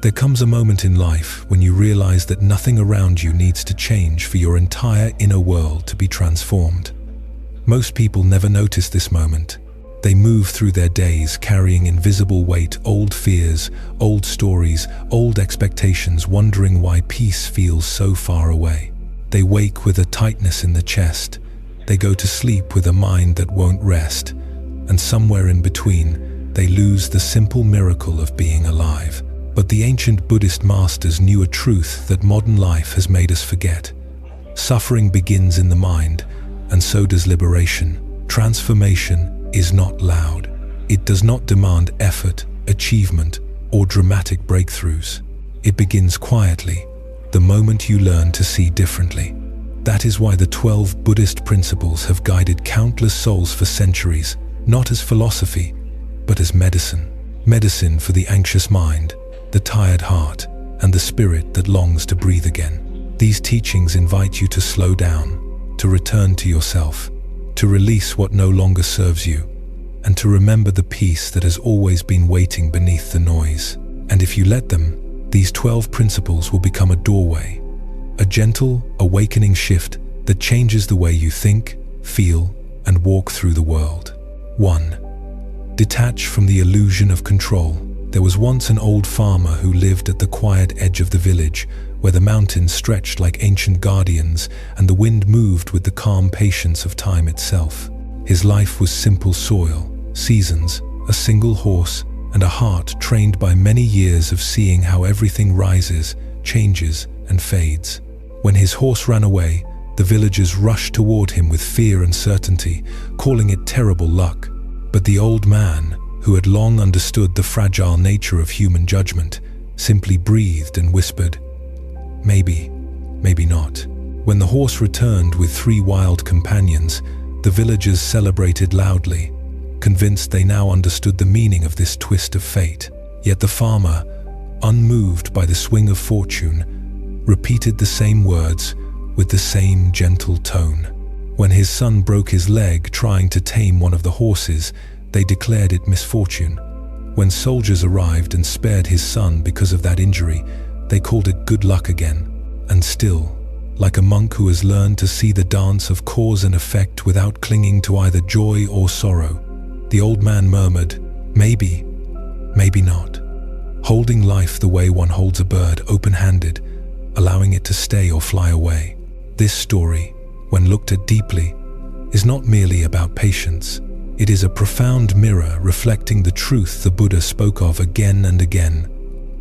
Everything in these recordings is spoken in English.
There comes a moment in life when you realize that nothing around you needs to change for your entire inner world to be transformed. Most people never notice this moment. They move through their days carrying invisible weight, old fears, old stories, old expectations, wondering why peace feels so far away. They wake with a tightness in the chest. They go to sleep with a mind that won't rest. And somewhere in between, they lose the simple miracle of being alive. But the ancient Buddhist masters knew a truth that modern life has made us forget. Suffering begins in the mind, and so does liberation. Transformation is not loud. It does not demand effort, achievement, or dramatic breakthroughs. It begins quietly, the moment you learn to see differently. That is why the 12 Buddhist principles have guided countless souls for centuries, not as philosophy, but as medicine. Medicine for the anxious mind, the tired heart, and the spirit that longs to breathe again. These teachings invite you to slow down, to return to yourself, to release what no longer serves you, and to remember the peace that has always been waiting beneath the noise. And if you let them, these 12 principles will become a doorway, a gentle, awakening shift that changes the way you think, feel, and walk through the world. 1. Detach from the illusion of control. There was once an old farmer who lived at the quiet edge of the village, where the mountains stretched like ancient guardians and the wind moved with the calm patience of time itself. His life was simple soil, seasons, a single horse, and a heart trained by many years of seeing how everything rises, changes, and fades. When his horse ran away, the villagers rushed toward him with fear and certainty, calling it terrible luck. But the old man, who had long understood the fragile nature of human judgment, simply breathed and whispered, "Maybe, maybe not." When the horse returned with 3 wild companions, the villagers celebrated loudly, convinced they now understood the meaning of this twist of fate. Yet the farmer, unmoved by the swing of fortune, repeated the same words with the same gentle tone. When his son broke his leg trying to tame one of the horses, they declared it misfortune. When soldiers arrived and spared his son because of that injury, they called it good luck again. And still, like a monk who has learned to see the dance of cause and effect without clinging to either joy or sorrow, the old man murmured, "Maybe, maybe not," holding life the way one holds a bird open-handed, allowing it to stay or fly away. This story, when looked at deeply, is not merely about patience. It is a profound mirror reflecting the truth the Buddha spoke of again and again,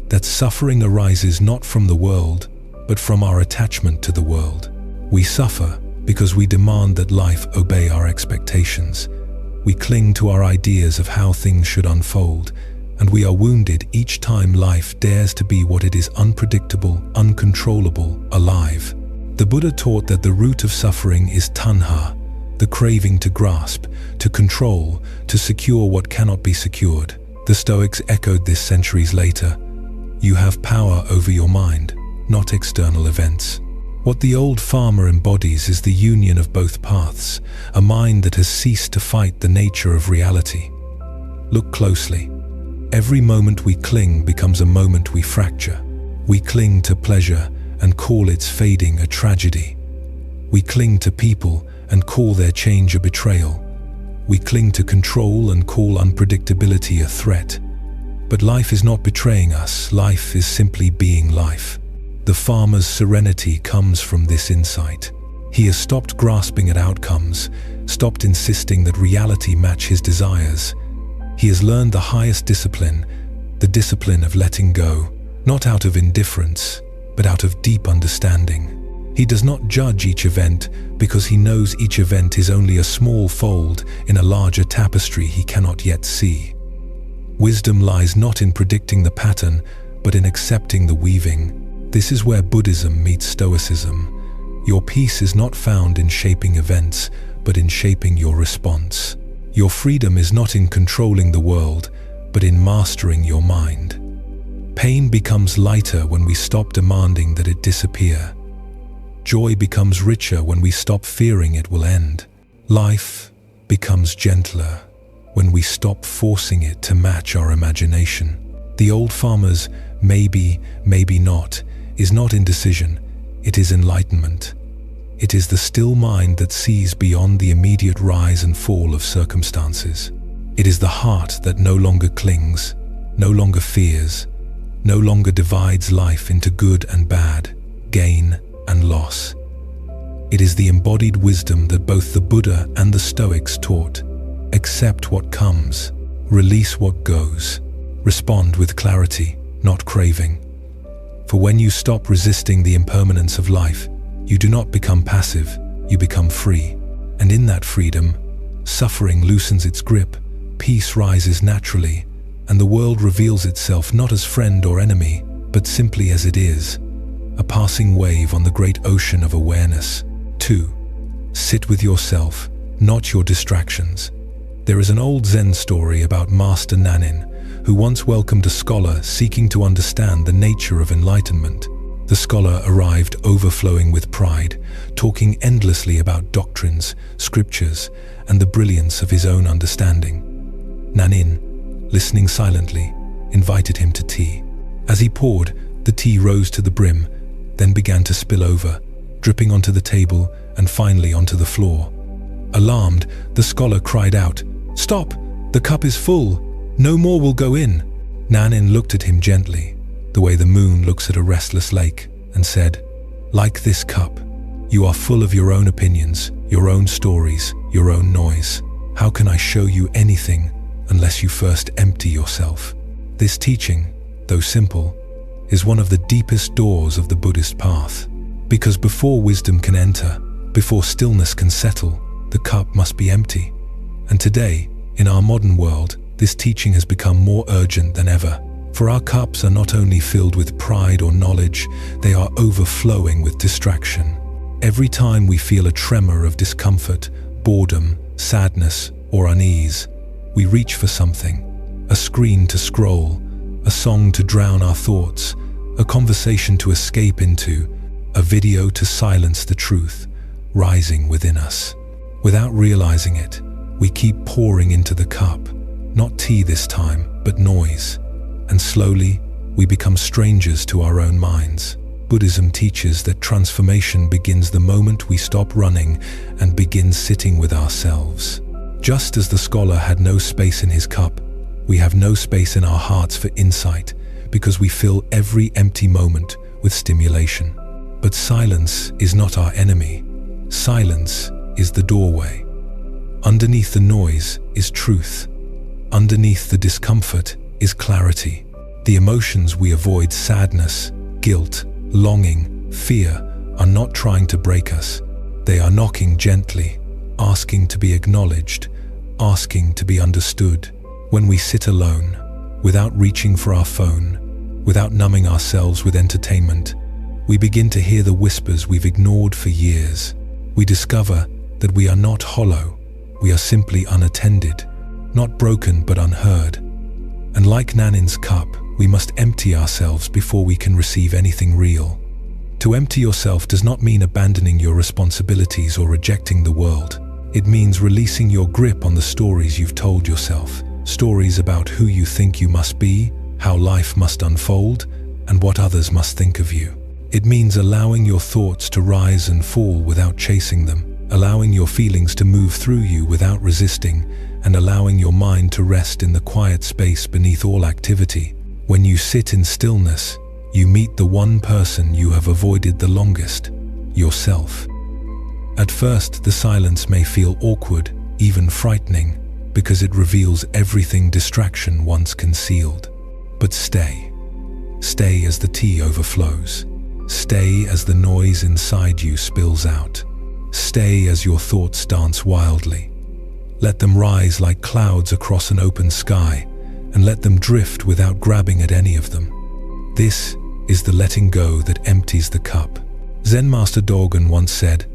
that suffering arises not from the world, but from our attachment to the world. We suffer because we demand that life obey our expectations. We cling to our ideas of how things should unfold, and we are wounded each time life dares to be what it is: unpredictable, uncontrollable, alive. The Buddha taught that the root of suffering is tanha, the craving to grasp, to control, to secure what cannot be secured. The Stoics echoed this centuries later. You have power over your mind, not external events. What the old farmer embodies is the union of both paths, a mind that has ceased to fight the nature of reality. Look closely. Every moment we cling becomes a moment we fracture. We cling to pleasure and call its fading a tragedy. We cling to people and call their change a betrayal. We cling to control and call unpredictability a threat. But life is not betraying us. Life is simply being life. The farmer's serenity comes from this insight. He has stopped grasping at outcomes, stopped insisting that reality match his desires. He has learned the highest discipline, the discipline of letting go, not out of indifference, but out of deep understanding. He does not judge each event because he knows each event is only a small fold in a larger tapestry he cannot yet see. Wisdom lies not in predicting the pattern, but in accepting the weaving. This is where Buddhism meets Stoicism. Your peace is not found in shaping events, but in shaping your response. Your freedom is not in controlling the world, but in mastering your mind. Pain becomes lighter when we stop demanding that it disappear. Joy becomes richer when we stop fearing it will end. Life becomes gentler when we stop forcing it to match our imagination. The old farmers maybe, maybe not, is not indecision, it is enlightenment. It is the still mind that sees beyond the immediate rise and fall of circumstances. It is the heart that no longer clings, no longer fears, no longer divides life into good and bad, gain and loss. It is the embodied wisdom that both the Buddha and the Stoics taught. Accept what comes, release what goes, respond with clarity, not craving. For when you stop resisting the impermanence of life, you do not become passive, you become free. And in that freedom, suffering loosens its grip, peace rises naturally, and the world reveals itself not as friend or enemy, but simply as it is, a passing wave on the great ocean of awareness. 2. Sit with yourself, not your distractions. There is an old Zen story about Master Nanin, who once welcomed a scholar seeking to understand the nature of enlightenment. The scholar arrived overflowing with pride, talking endlessly about doctrines, scriptures, and the brilliance of his own understanding. Nanin, listening silently, invited him to tea. As he poured, the tea rose to the brim, then began to spill over, dripping onto the table and finally onto the floor. Alarmed, the scholar cried out, "Stop! The cup is full! No more will go in!" Nanin looked at him gently, the way the moon looks at a restless lake, and said, "Like this cup, you are full of your own opinions, your own stories, your own noise. How can I show you anything unless you first empty yourself?" This teaching, though simple, is one of the deepest doors of the Buddhist path. Because before wisdom can enter, before stillness can settle, the cup must be empty. And today, in our modern world, this teaching has become more urgent than ever. For our cups are not only filled with pride or knowledge, they are overflowing with distraction. Every time we feel a tremor of discomfort, boredom, sadness, or unease, we reach for something: a screen to scroll, a song to drown our thoughts, a conversation to escape into, a video to silence the truth rising within us. Without realizing it, we keep pouring into the cup, not tea this time, but noise. And slowly, we become strangers to our own minds. Buddhism teaches that transformation begins the moment we stop running and begin sitting with ourselves. Just as the scholar had no space in his cup, we have no space in our hearts for insight, because we fill every empty moment with stimulation. But silence is not our enemy. Silence is the doorway. Underneath the noise is truth. Underneath the discomfort is clarity. The emotions we avoid, sadness, guilt, longing, fear, are not trying to break us. They are knocking gently, asking to be acknowledged, asking to be understood. When we sit alone, without reaching for our phone, without numbing ourselves with entertainment, we begin to hear the whispers we've ignored for years. We discover that we are not hollow, we are simply unattended, not broken but unheard. And like Nanin's cup, we must empty ourselves before we can receive anything real. To empty yourself does not mean abandoning your responsibilities or rejecting the world. It means releasing your grip on the stories you've told yourself, stories about who you think you must be, how life must unfold, and what others must think of you. It means allowing your thoughts to rise and fall without chasing them, allowing your feelings to move through you without resisting, and allowing your mind to rest in the quiet space beneath all activity. When you sit in stillness, you meet the one person you have avoided the longest, yourself. At first, the silence may feel awkward, even frightening, because it reveals everything distraction once concealed. But stay. Stay as the tea overflows. Stay as the noise inside you spills out. Stay as your thoughts dance wildly. Let them rise like clouds across an open sky, and let them drift without grabbing at any of them. This is the letting go that empties the cup. Zen Master Dogen once said,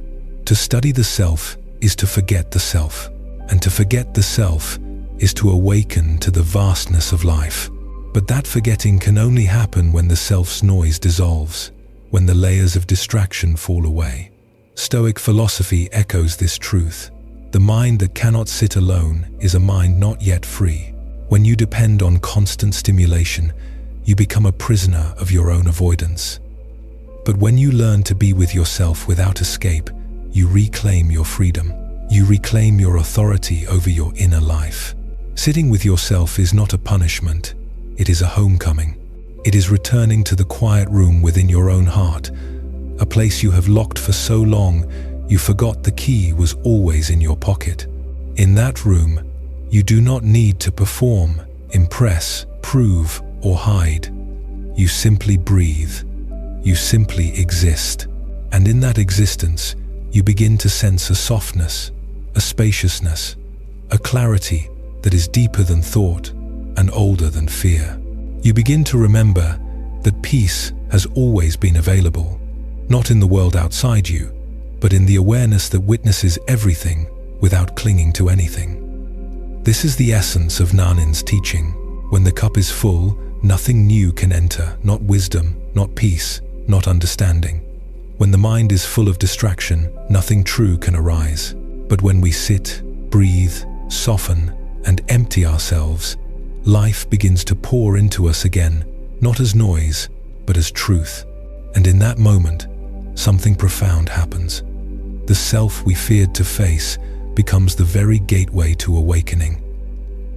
"To study the self is to forget the self, and to forget the self is to awaken to the vastness of life." But that forgetting can only happen when the self's noise dissolves, when the layers of distraction fall away. Stoic philosophy echoes this truth. The mind that cannot sit alone is a mind not yet free. When you depend on constant stimulation, you become a prisoner of your own avoidance. But when you learn to be with yourself without escape, you reclaim your freedom. You reclaim your authority over your inner life. Sitting with yourself is not a punishment, it is a homecoming. It is returning to the quiet room within your own heart, a place you have locked for so long you forgot the key was always in your pocket. In that room, you do not need to perform, impress, prove, or hide. You simply breathe. You simply exist. And in that existence, you begin to sense a softness, a spaciousness, a clarity that is deeper than thought and older than fear. You begin to remember that peace has always been available, not in the world outside you, but in the awareness that witnesses everything without clinging to anything. This is the essence of Nanin's teaching. When the cup is full, nothing new can enter, not wisdom, not peace, not understanding. When the mind is full of distraction, nothing true can arise. But when we sit, breathe, soften, and empty ourselves, life begins to pour into us again, not as noise, but as truth. And in that moment, something profound happens. The self we feared to face becomes the very gateway to awakening.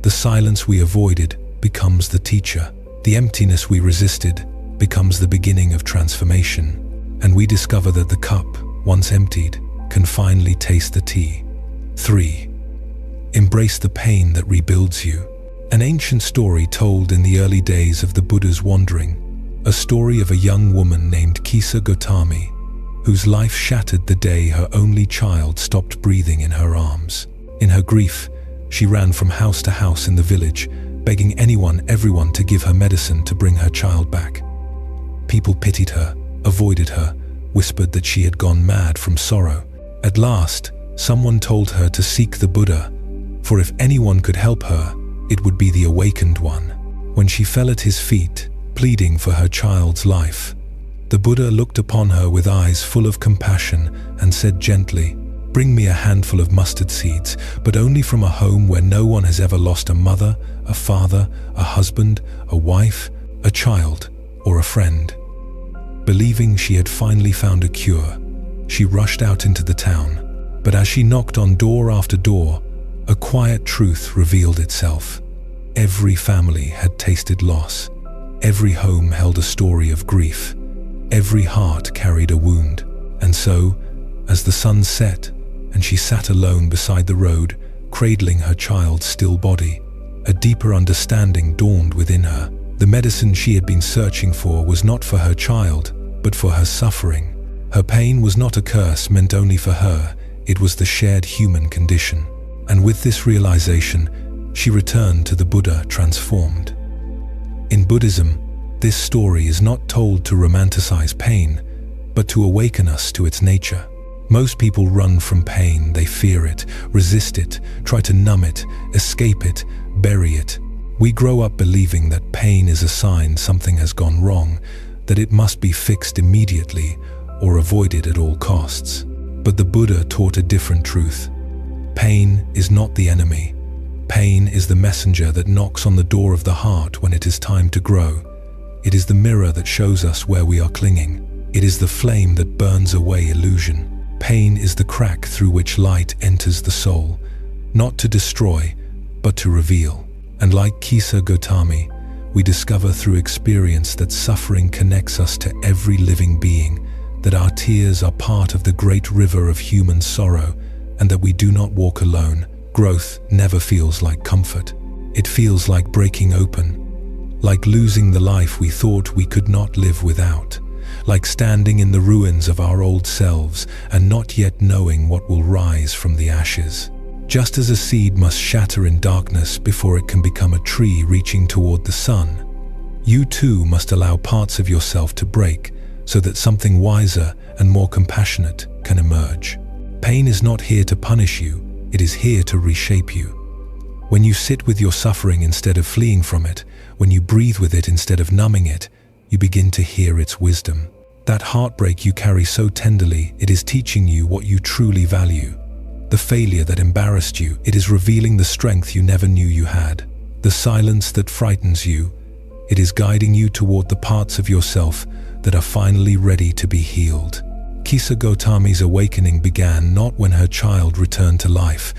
The silence we avoided becomes the teacher. The emptiness we resisted becomes the beginning of transformation. And we discover that the cup, once emptied, can finally taste the tea. 3. Embrace the pain that rebuilds you. An ancient story told in the early days of the Buddha's wandering, a story of a young woman named Kisa Gotami, whose life shattered the day her only child stopped breathing in her arms. In her grief, she ran from house to house in the village, begging everyone to give her medicine to bring her child back. People pitied her, avoided her, whispered that she had gone mad from sorrow. At last, someone told her to seek the Buddha, for if anyone could help her, it would be the awakened one. When she fell at his feet, pleading for her child's life, the Buddha looked upon her with eyes full of compassion and said gently, "Bring me a handful of mustard seeds, but only from a home where no one has ever lost a mother, a father, a husband, a wife, a child, or a friend." Believing she had finally found a cure, she rushed out into the town. But as she knocked on door after door, a quiet truth revealed itself. Every family had tasted loss. Every home held a story of grief. Every heart carried a wound. And so, as the sun set and she sat alone beside the road, cradling her child's still body, a deeper understanding dawned within her. The medicine she had been searching for was not for her child, but for her suffering. Her pain was not a curse meant only for her, it was the shared human condition. And with this realization, she returned to the Buddha transformed. In Buddhism, this story is not told to romanticize pain, but to awaken us to its nature. Most people run from pain, they fear it, resist it, try to numb it, escape it, bury it. We grow up believing that pain is a sign something has gone wrong, that it must be fixed immediately or avoided at all costs. But the Buddha taught a different truth. Pain is not the enemy. Pain is the messenger that knocks on the door of the heart when it is time to grow. It is the mirror that shows us where we are clinging. It is the flame that burns away illusion. Pain is the crack through which light enters the soul, not to destroy, but to reveal. And like Kisa Gotami, we discover through experience that suffering connects us to every living being, that our tears are part of the great river of human sorrow, and that we do not walk alone. Growth never feels like comfort. It feels like breaking open, like losing the life we thought we could not live without, like standing in the ruins of our old selves and not yet knowing what will rise from the ashes. Just as a seed must shatter in darkness before it can become a tree reaching toward the sun, you too must allow parts of yourself to break so that something wiser and more compassionate can emerge. Pain is not here to punish you, it is here to reshape you. When you sit with your suffering instead of fleeing from it, when you breathe with it instead of numbing it, you begin to hear its wisdom. That heartbreak you carry so tenderly, it is teaching you what you truly value. The failure that embarrassed you, it is revealing the strength you never knew you had. The silence that frightens you, It is guiding you toward the parts of yourself that are finally ready to be healed. Kisa Gotami's awakening began not when her child returned to life,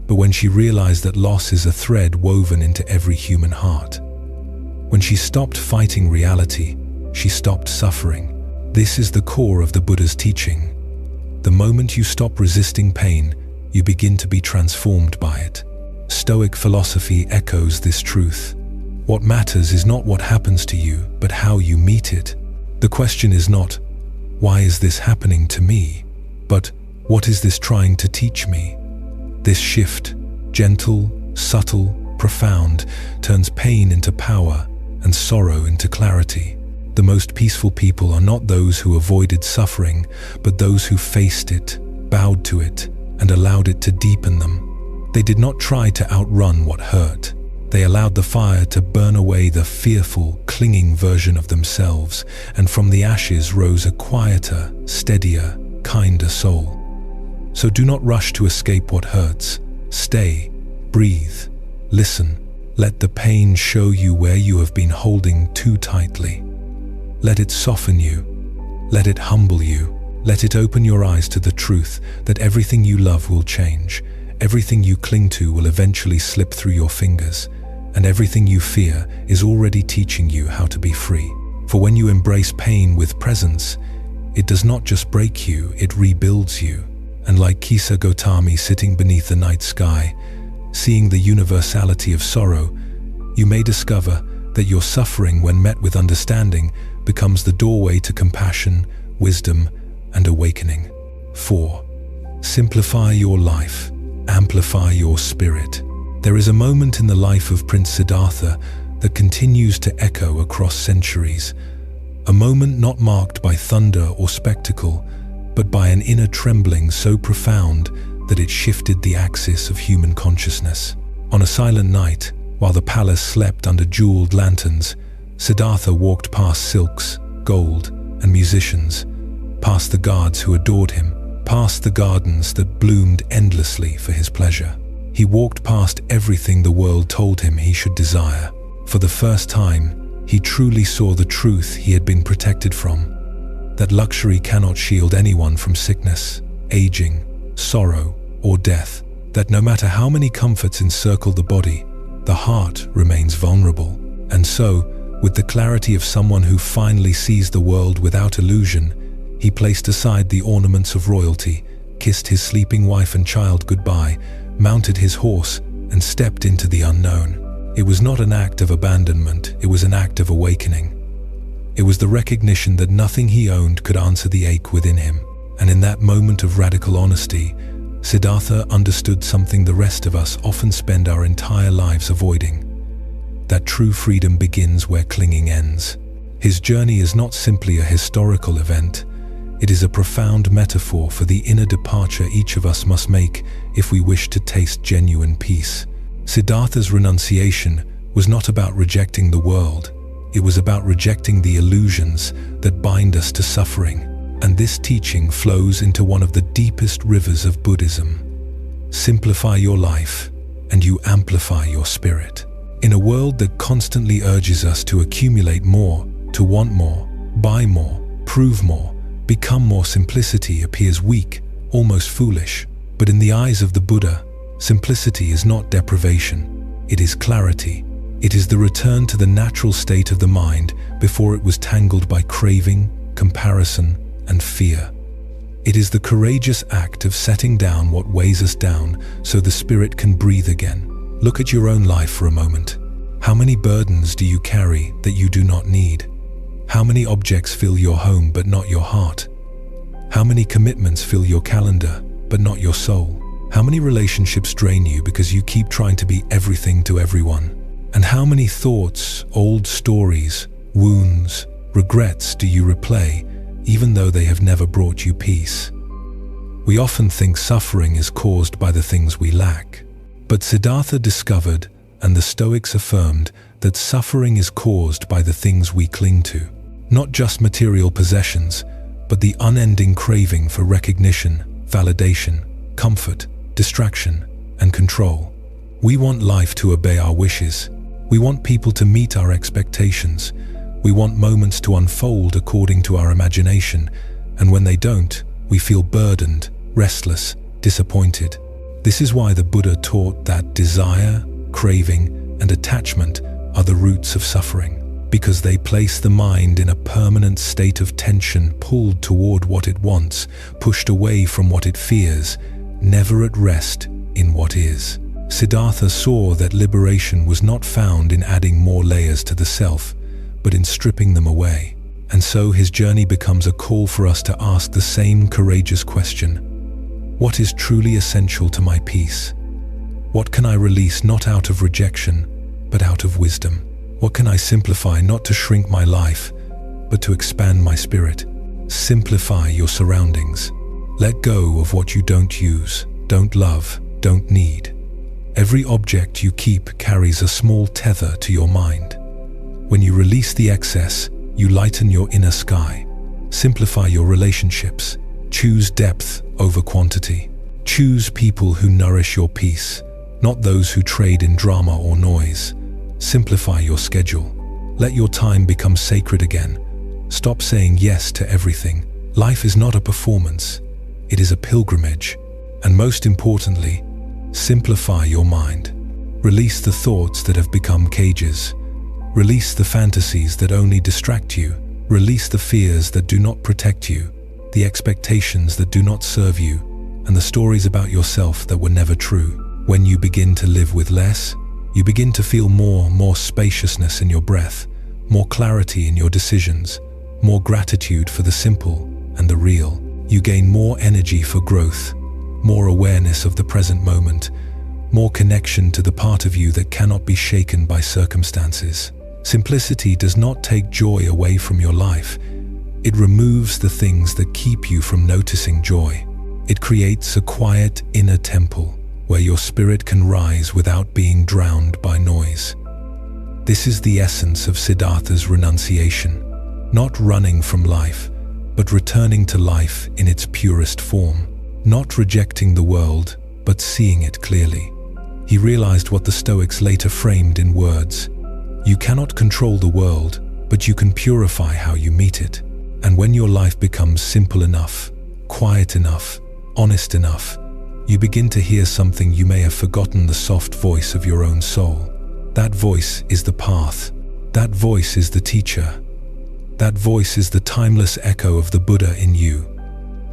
but when she realized that loss is a thread woven into every human heart. When she stopped fighting reality, she stopped suffering. This is the core of the Buddha's teaching. The moment you stop resisting pain, you begin to be transformed by it. Stoic philosophy echoes this truth. What matters is not what happens to you, but how you meet it. The question is not, why is this happening to me? But what is this trying to teach me? This shift, gentle, subtle, profound, turns pain into power and sorrow into clarity. The most peaceful people are not those who avoided suffering, but those who faced it, bowed to it, and allowed it to deepen them. They did not try to outrun what hurt. They allowed the fire to burn away the fearful, clinging version of themselves, and from the ashes rose a quieter, steadier, kinder soul. So do not rush to escape what hurts. Stay, breathe, listen. Let the pain show you where you have been holding too tightly. Let it soften you. Let it humble you. Let it open your eyes to the truth that everything you love will change. Everything you cling to will eventually slip through your fingers. And everything you fear is already teaching you how to be free. For when you embrace pain with presence, it does not just break you, it rebuilds you. And like Kisa Gotami sitting beneath the night sky, seeing the universality of sorrow, you may discover that your suffering, when met with understanding, becomes the doorway to compassion, wisdom, and awakening. 4. Simplify your life. Amplify your spirit. There is a moment in the life of Prince Siddhartha that continues to echo across centuries. A moment not marked by thunder or spectacle, but by an inner trembling so profound that it shifted the axis of human consciousness. On a silent night, while the palace slept under jeweled lanterns, Siddhartha walked past silks, gold, and musicians, past the guards who adored him, past the gardens that bloomed endlessly for his pleasure. He walked past everything the world told him he should desire. For the first time, he truly saw the truth he had been protected from, that luxury cannot shield anyone from sickness, aging, sorrow, or death, that no matter how many comforts encircle the body, the heart remains vulnerable. And so, with the clarity of someone who finally sees the world without illusion, he placed aside the ornaments of royalty, kissed his sleeping wife and child goodbye, mounted his horse, and stepped into the unknown. It was not an act of abandonment, it was an act of awakening. It was the recognition that nothing he owned could answer the ache within him. And in that moment of radical honesty, Siddhartha understood something the rest of us often spend our entire lives avoiding. That true freedom begins where clinging ends. His journey is not simply a historical event. It is a profound metaphor for the inner departure each of us must make if we wish to taste genuine peace. Siddhartha's renunciation was not about rejecting the world. It was about rejecting the illusions that bind us to suffering. And this teaching flows into one of the deepest rivers of Buddhism. Simplify your life, and you amplify your spirit. In a world that constantly urges us to accumulate more, to want more, buy more, prove more, become more, simplicity appears weak, almost foolish. But in the eyes of the Buddha, simplicity is not deprivation. It is clarity. It is the return to the natural state of the mind before it was tangled by craving, comparison, and fear. It is the courageous act of setting down what weighs us down so the spirit can breathe again. Look at your own life for a moment. How many burdens do you carry that you do not need? How many objects fill your home but not your heart? How many commitments fill your calendar but not your soul? How many relationships drain you because you keep trying to be everything to everyone? And how many thoughts, old stories, wounds, regrets do you replay even though they have never brought you peace? We often think suffering is caused by the things we lack. But Siddhartha discovered, and the Stoics affirmed, that suffering is caused by the things we cling to. Not just material possessions, but the unending craving for recognition, validation, comfort, distraction, and control. We want life to obey our wishes. We want people to meet our expectations. We want moments to unfold according to our imagination, and when they don't, we feel burdened, restless, disappointed. This is why the Buddha taught that desire, craving, and attachment are the roots of suffering, because they place the mind in a permanent state of tension, pulled toward what it wants, pushed away from what it fears, never at rest in what is. Siddhartha saw that liberation was not found in adding more layers to the self, but in stripping them away. And so his journey becomes a call for us to ask the same courageous question: what is truly essential to my peace? What can I release not out of rejection, but out of wisdom? What can I simplify not to shrink my life, but to expand my spirit? Simplify your surroundings. Let go of what you don't use, don't love, don't need. Every object you keep carries a small tether to your mind. When you release the excess, you lighten your inner sky. Simplify your relationships. Choose depth over quantity. Choose people who nourish your peace, not those who trade in drama or noise. Simplify your schedule. Let your time become sacred again. Stop saying yes to everything. Life is not a performance. It is a pilgrimage. And most importantly, simplify your mind. Release the thoughts that have become cages. Release the fantasies that only distract you. Release the fears that do not protect you, the expectations that do not serve you, and the stories about yourself that were never true. When you begin to live with less, you begin to feel more spaciousness in your breath, more clarity in your decisions, more gratitude for the simple and the real. You gain more energy for growth, more awareness of the present moment, more connection to the part of you that cannot be shaken by circumstances. Simplicity does not take joy away from your life. It removes the things that keep you from noticing joy. It creates a quiet inner temple where your spirit can rise without being drowned by noise. This is the essence of Siddhartha's renunciation, not running from life, but returning to life in its purest form, not rejecting the world, but seeing it clearly. He realized what the Stoics later framed in words: you cannot control the world, but you can purify how you meet it. And when your life becomes simple enough, quiet enough, honest enough, you begin to hear something you may have forgotten: the soft voice of your own soul. That voice is the path. That voice is the teacher. That voice is the timeless echo of the Buddha in you.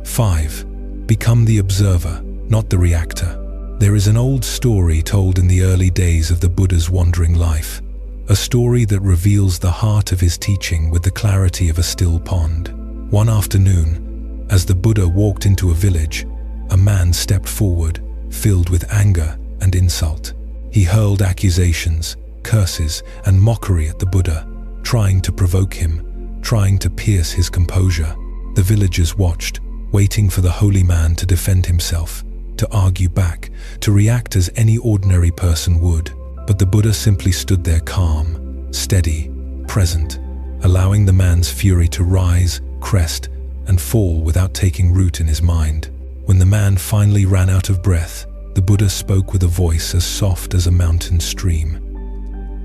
5. Become the observer, not the reactor. There is an old story told in the early days of the Buddha's wandering life, a story that reveals the heart of his teaching with the clarity of a still pond. One afternoon, as the Buddha walked into a village, a man stepped forward, filled with anger and insult. He hurled accusations, curses, and mockery at the Buddha, trying to provoke him, trying to pierce his composure. The villagers watched, waiting for the holy man to defend himself, to argue back, to react as any ordinary person would. But the Buddha simply stood there calm, steady, present, allowing the man's fury to rise, crest, and fall without taking root in his mind. When the man finally ran out of breath, the Buddha spoke with a voice as soft as a mountain stream.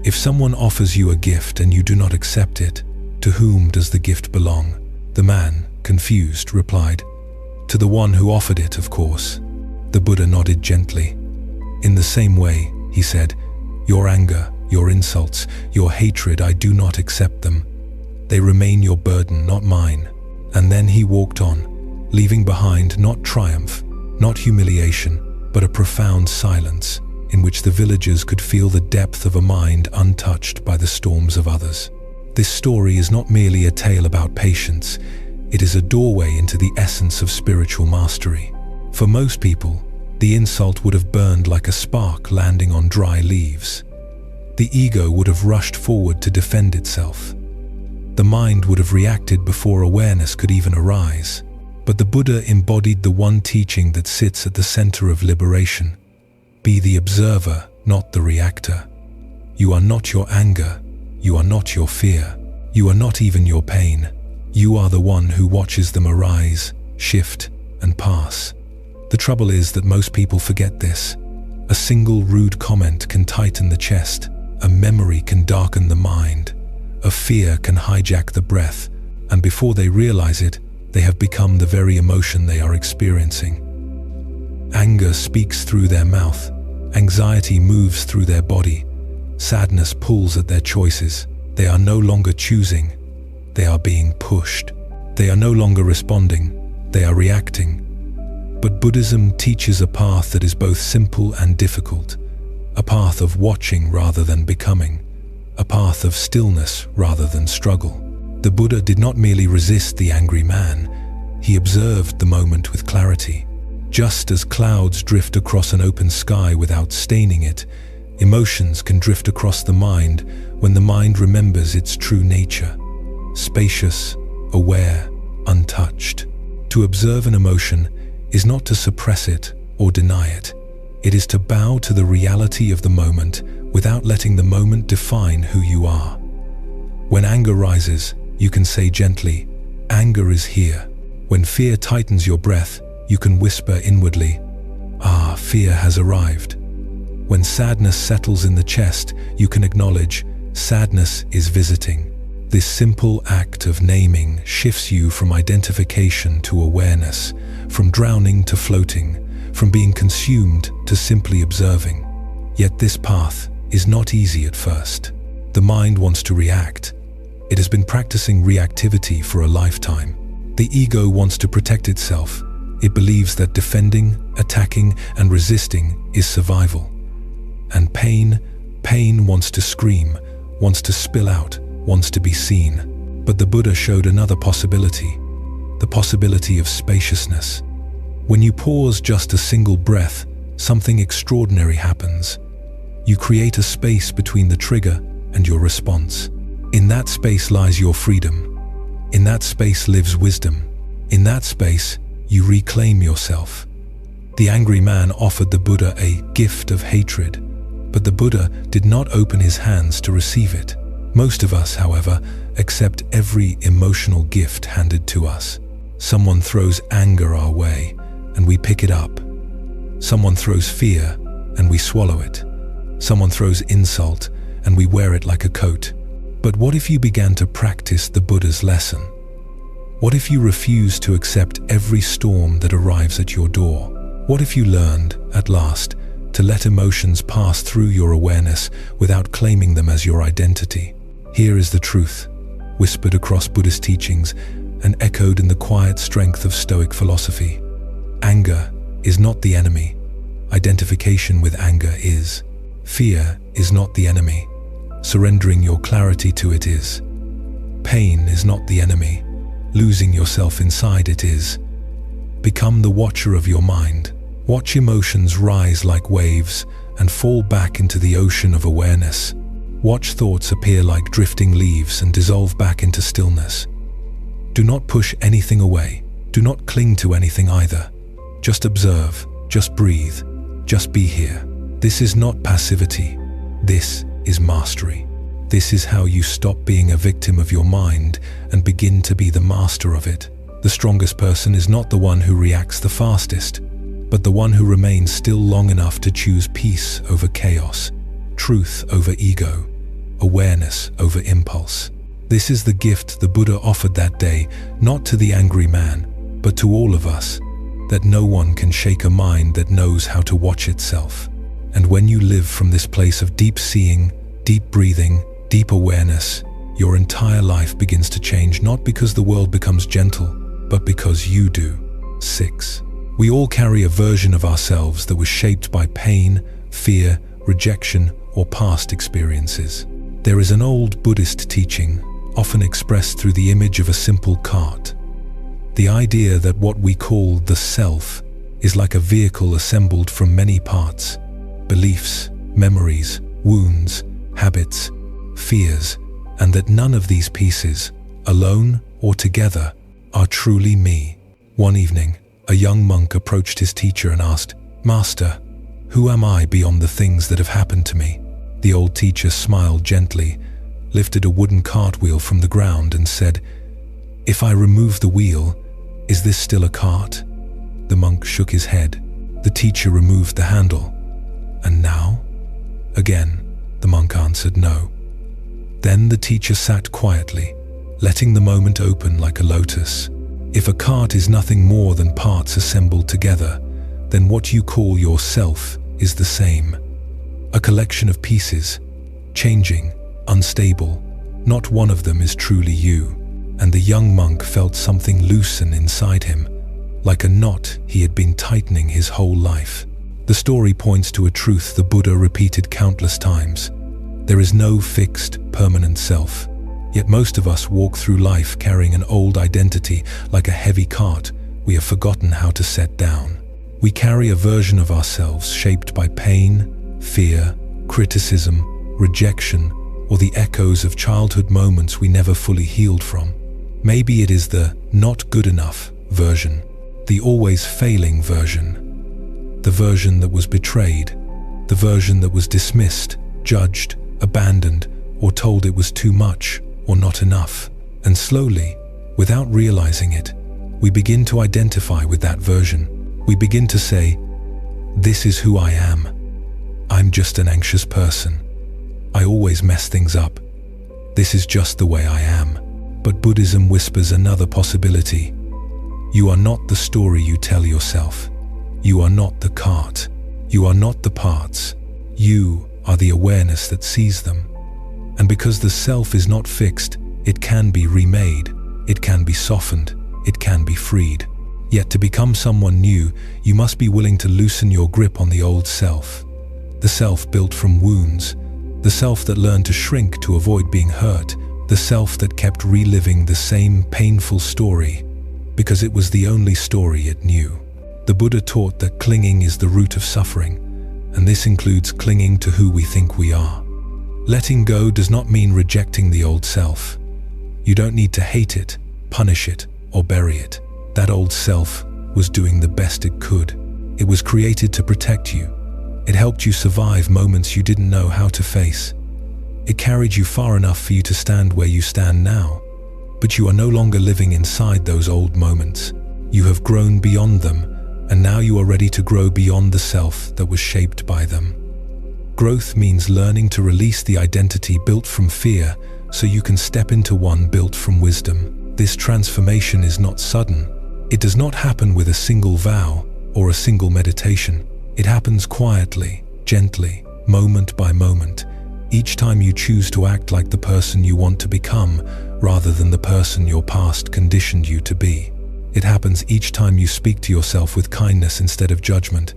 If someone offers you a gift and you do not accept it, to whom does the gift belong? The man, confused, replied, to the one who offered it, of course. The Buddha nodded gently. In the same way, he said, your anger, your insults, your hatred, I do not accept them. They remain your burden, not mine. And then he walked on, leaving behind not triumph, not humiliation, but a profound silence in which the villagers could feel the depth of a mind untouched by the storms of others. This story is not merely a tale about patience, it is a doorway into the essence of spiritual mastery. For most people, the insult would have burned like a spark landing on dry leaves. The ego would have rushed forward to defend itself. The mind would have reacted before awareness could even arise. But the Buddha embodied the one teaching that sits at the center of liberation. Be the observer, not the reactor. You are not your anger. You are not your fear. You are not even your pain. You are the one who watches them arise, shift, and pass. The trouble is that most people forget this. A single rude comment can tighten the chest. A memory can darken the mind. A fear can hijack the breath, and before they realize it, they have become the very emotion they are experiencing. Anger speaks through their mouth. Anxiety moves through their body. Sadness pulls at their choices. They are no longer choosing. They are being pushed. They are no longer responding. They are reacting. But Buddhism teaches a path that is both simple and difficult. A path of watching rather than becoming. A path of stillness rather than struggle. The Buddha did not merely resist the angry man. He observed the moment with clarity. Just as clouds drift across an open sky without staining it, emotions can drift across the mind when the mind remembers its true nature. Spacious, aware, untouched. To observe an emotion is not to suppress it or deny it. It is to bow to the reality of the moment without letting the moment define who you are. When anger rises, you can say gently, "Anger is here." When fear tightens your breath, you can whisper inwardly, "Ah, fear has arrived." When sadness settles in the chest, you can acknowledge, "Sadness is visiting." This simple act of naming shifts you from identification to awareness, from drowning to floating, from being consumed to simply observing. Yet this path is not easy at first. The mind wants to react. It has been practicing reactivity for a lifetime. The ego wants to protect itself. It believes that defending, attacking, and resisting is survival. And pain wants to scream, wants to spill out, wants to be seen. But the Buddha showed another possibility, the possibility of spaciousness. When you pause just a single breath, something extraordinary happens. You create a space between the trigger and your response. In that space lies your freedom. In that space lives wisdom. In that space, you reclaim yourself. The angry man offered the Buddha a gift of hatred, but the Buddha did not open his hands to receive it. Most of us, however, accept every emotional gift handed to us. Someone throws anger our way, and we pick it up. Someone throws fear, and we swallow it. Someone throws insult, and we wear it like a coat. But what if you began to practice the Buddha's lesson? What if you refused to accept every storm that arrives at your door? What if you learned, at last, to let emotions pass through your awareness without claiming them as your identity? Here is the truth, whispered across Buddhist teachings and echoed in the quiet strength of Stoic philosophy. Anger is not the enemy. Identification with anger is. Fear is not the enemy. Surrendering your clarity to it is. Pain is not the enemy. Losing yourself inside it is. Become the watcher of your mind. Watch emotions rise like waves and fall back into the ocean of awareness. Watch thoughts appear like drifting leaves and dissolve back into stillness. Do not push anything away. Do not cling to anything either. Just observe, just breathe, just be here. This is not passivity. This is mastery. This is how you stop being a victim of your mind and begin to be the master of it. The strongest person is not the one who reacts the fastest, but the one who remains still long enough to choose peace over chaos, truth over ego, awareness over impulse. This is the gift the Buddha offered that day, not to the angry man, but to all of us, that no one can shake a mind that knows how to watch itself. And when you live from this place of deep seeing, deep breathing, deep awareness, your entire life begins to change, not because the world becomes gentle, but because you do. 6. We all carry a version of ourselves that was shaped by pain, fear, rejection, or past experiences. There is an old Buddhist teaching, often expressed through the image of a simple cart. The idea that what we call the self is like a vehicle assembled from many parts: beliefs, memories, wounds, habits, fears, and that none of these pieces, alone or together, are truly me. One evening, a young monk approached his teacher and asked, "Master, who am I beyond the things that have happened to me?" The old teacher smiled gently, lifted a wooden cartwheel from the ground and said, "If I remove the wheel, is this still a cart?" The monk shook his head. The teacher removed the handle. "And now?" "Again." The monk answered no. Then the teacher sat quietly, letting the moment open like a lotus. If a cart is nothing more than parts assembled together, then what you call yourself is the same. A collection of pieces, changing, unstable. Not one of them is truly you. And the young monk felt something loosen inside him, like a knot he had been tightening his whole life. The story points to a truth the Buddha repeated countless times. There is no fixed, permanent self. Yet most of us walk through life carrying an old identity like a heavy cart we have forgotten how to set down. We carry a version of ourselves shaped by pain, fear, criticism, rejection, or the echoes of childhood moments we never fully healed from. Maybe it is the not good enough version, the always failing version, the version that was betrayed, the version that was dismissed, judged, abandoned, or told it was too much or not enough. And slowly, without realizing it, we begin to identify with that version. We begin to say, "This is who I am. I'm just an anxious person. I always mess things up. This is just the way I am." But Buddhism whispers another possibility. You are not the story you tell yourself. You are not the cart. You are not the parts. You are the awareness that sees them. And because the self is not fixed, it can be remade, it can be softened, it can be freed. Yet to become someone new, you must be willing to loosen your grip on the old self. The self built from wounds, the self that learned to shrink to avoid being hurt, the self that kept reliving the same painful story because it was the only story it knew. The Buddha taught that clinging is the root of suffering, and this includes clinging to who we think we are. Letting go does not mean rejecting the old self. You don't need to hate it, punish it, or bury it. That old self was doing the best it could. It was created to protect you. It helped you survive moments you didn't know how to face. It carried you far enough for you to stand where you stand now. But you are no longer living inside those old moments. You have grown beyond them, and now you are ready to grow beyond the self that was shaped by them. Growth means learning to release the identity built from fear so you can step into one built from wisdom. This transformation is not sudden. It does not happen with a single vow or a single meditation. It happens quietly, gently, moment by moment, each time you choose to act like the person you want to become rather than the person your past conditioned you to be. It happens each time you speak to yourself with kindness instead of judgment.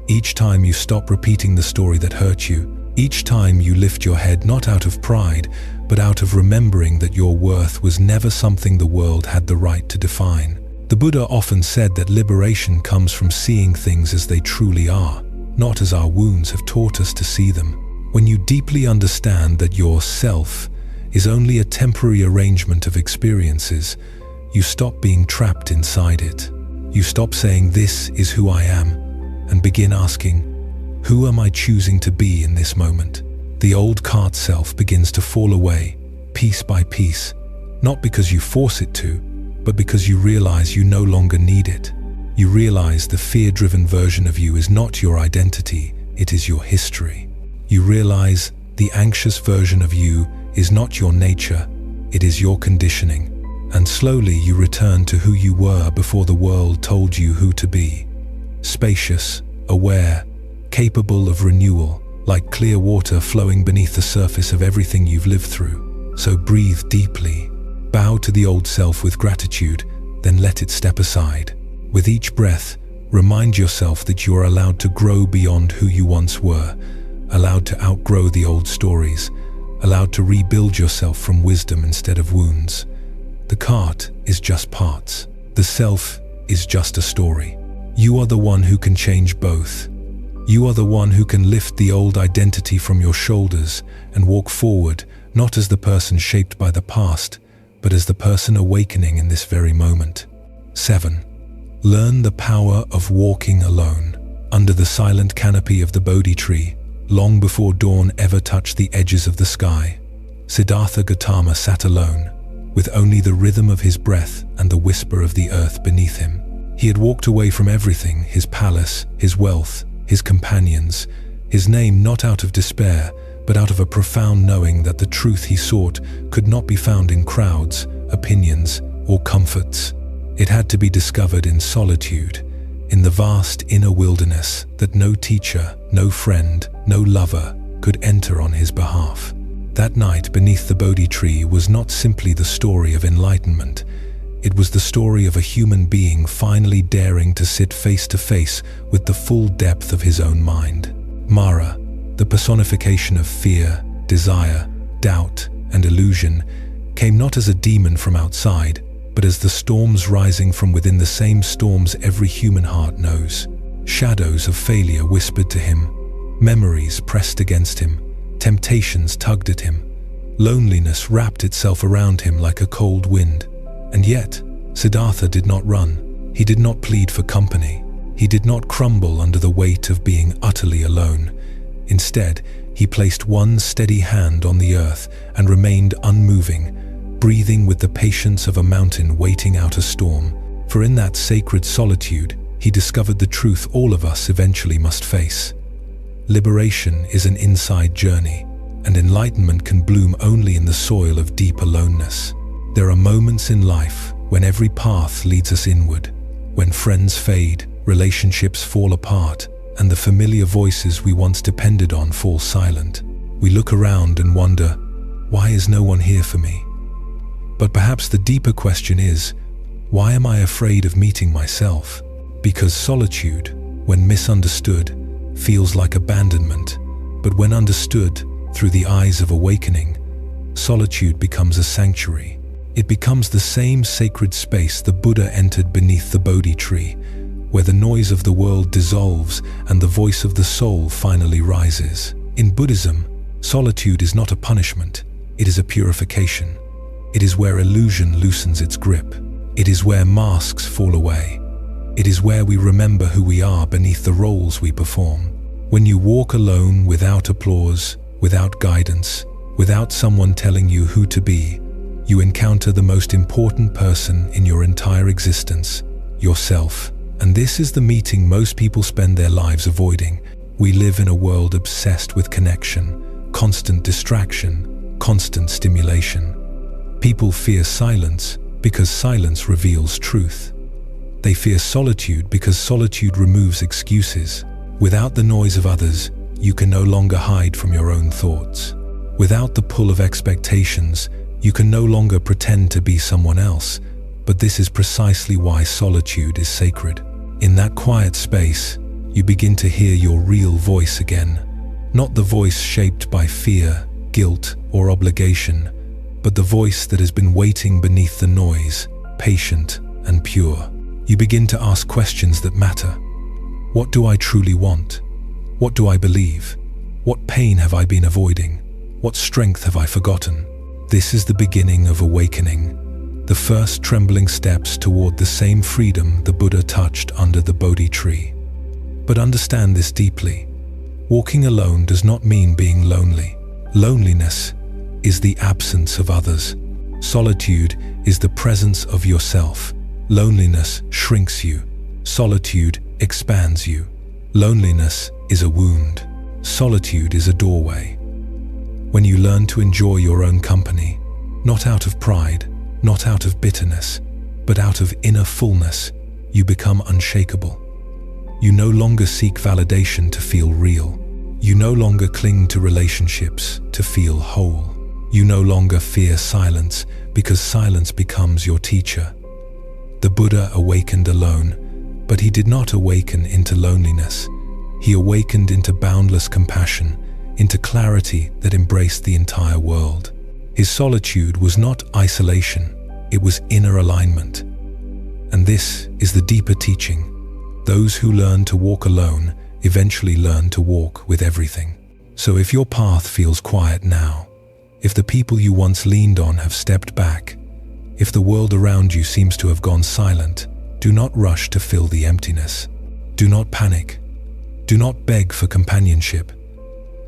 Each time you stop repeating the story that hurt you. Each time you lift your head not out of pride, but out of remembering that your worth was never something the world had the right to define. The Buddha often said that liberation comes from seeing things as they truly are, not as our wounds have taught us to see them. When you deeply understand that your self is only a temporary arrangement of experiences, you stop being trapped inside it. You stop saying, "This is who I am," and begin asking, "Who am I choosing to be in this moment?" The old cart self begins to fall away, piece by piece, not because you force it to, but because you realize you no longer need it. You realize the fear-driven version of you is not your identity, it is your history. You realize the anxious version of you is not your nature, it is your conditioning. And slowly you return to who you were before the world told you who to be. Spacious, aware, capable of renewal, like clear water flowing beneath the surface of everything you've lived through. So breathe deeply, bow to the old self with gratitude, then let it step aside. With each breath, remind yourself that you are allowed to grow beyond who you once were, allowed to outgrow the old stories, allowed to rebuild yourself from wisdom instead of wounds. The cart is just parts. The self is just a story. You are the one who can change both. You are the one who can lift the old identity from your shoulders and walk forward, not as the person shaped by the past, but as the person awakening in this very moment. 7. Learn the power of walking alone. Under the silent canopy of the Bodhi tree, long before dawn ever touched the edges of the sky, Siddhartha Gautama sat alone, with only the rhythm of his breath and the whisper of the earth beneath him. He had walked away from everything, his palace, his wealth, his companions, his name, not out of despair, but out of a profound knowing that the truth he sought could not be found in crowds, opinions, or comforts. It had to be discovered in solitude, in the vast inner wilderness that no teacher, no friend, no lover could enter on his behalf. That night beneath the Bodhi tree was not simply the story of enlightenment. It was the story of a human being finally daring to sit face to face with the full depth of his own mind. Mara, the personification of fear, desire, doubt, and illusion, came not as a demon from outside, but as the storms rising from within the same storms every human heart knows. Shadows of failure whispered to him, memories pressed against him, temptations tugged at him, loneliness wrapped itself around him like a cold wind. And yet, Siddhartha did not run. He did not plead for company. He did not crumble under the weight of being utterly alone. Instead, he placed one steady hand on the earth and remained unmoving, breathing with the patience of a mountain waiting out a storm. For in that sacred solitude, he discovered the truth all of us eventually must face. Liberation is an inside journey, and enlightenment can bloom only in the soil of deep aloneness. There are moments in life when every path leads us inward, when friends fade, relationships fall apart, and the familiar voices we once depended on fall silent. We look around and wonder, why is no one here for me? But perhaps the deeper question is, why am I afraid of meeting myself? Because solitude, when misunderstood, feels like abandonment, but when understood through the eyes of awakening, solitude becomes a sanctuary. It becomes the same sacred space the Buddha entered beneath the Bodhi tree, where the noise of the world dissolves and the voice of the soul finally rises. In Buddhism, solitude is not a punishment, it is a purification. It is where illusion loosens its grip. It is where masks fall away. It is where we remember who we are beneath the roles we perform. When you walk alone without applause, without guidance, without someone telling you who to be, you encounter the most important person in your entire existence, yourself. And this is the meeting most people spend their lives avoiding. We live in a world obsessed with connection, constant distraction, constant stimulation. People fear silence because silence reveals truth. They fear solitude because solitude removes excuses. Without the noise of others, you can no longer hide from your own thoughts. Without the pull of expectations, you can no longer pretend to be someone else. But this is precisely why solitude is sacred. In that quiet space, you begin to hear your real voice again. Not the voice shaped by fear, guilt, or obligation, but the voice that has been waiting beneath the noise, patient and pure. You begin to ask questions that matter. What do I truly want? What do I believe? What pain have I been avoiding? What strength have I forgotten? This is the beginning of awakening, the first trembling steps toward the same freedom the Buddha touched under the Bodhi tree. But understand this deeply. Walking alone does not mean being lonely. Loneliness is the absence of others. Solitude is the presence of yourself. Loneliness shrinks you. Solitude expands you. Loneliness is a wound. Solitude is a doorway. When you learn to enjoy your own company, not out of pride, not out of bitterness, but out of inner fullness, you become unshakable. You no longer seek validation to feel real. You no longer cling to relationships to feel whole. You no longer fear silence because silence becomes your teacher. The Buddha awakened alone, but he did not awaken into loneliness. He awakened into boundless compassion, into clarity that embraced the entire world. His solitude was not isolation, it was inner alignment. And this is the deeper teaching. Those who learn to walk alone eventually learn to walk with everything. So if your path feels quiet now, if the people you once leaned on have stepped back, if the world around you seems to have gone silent, do not rush to fill the emptiness. Do not panic. Do not beg for companionship.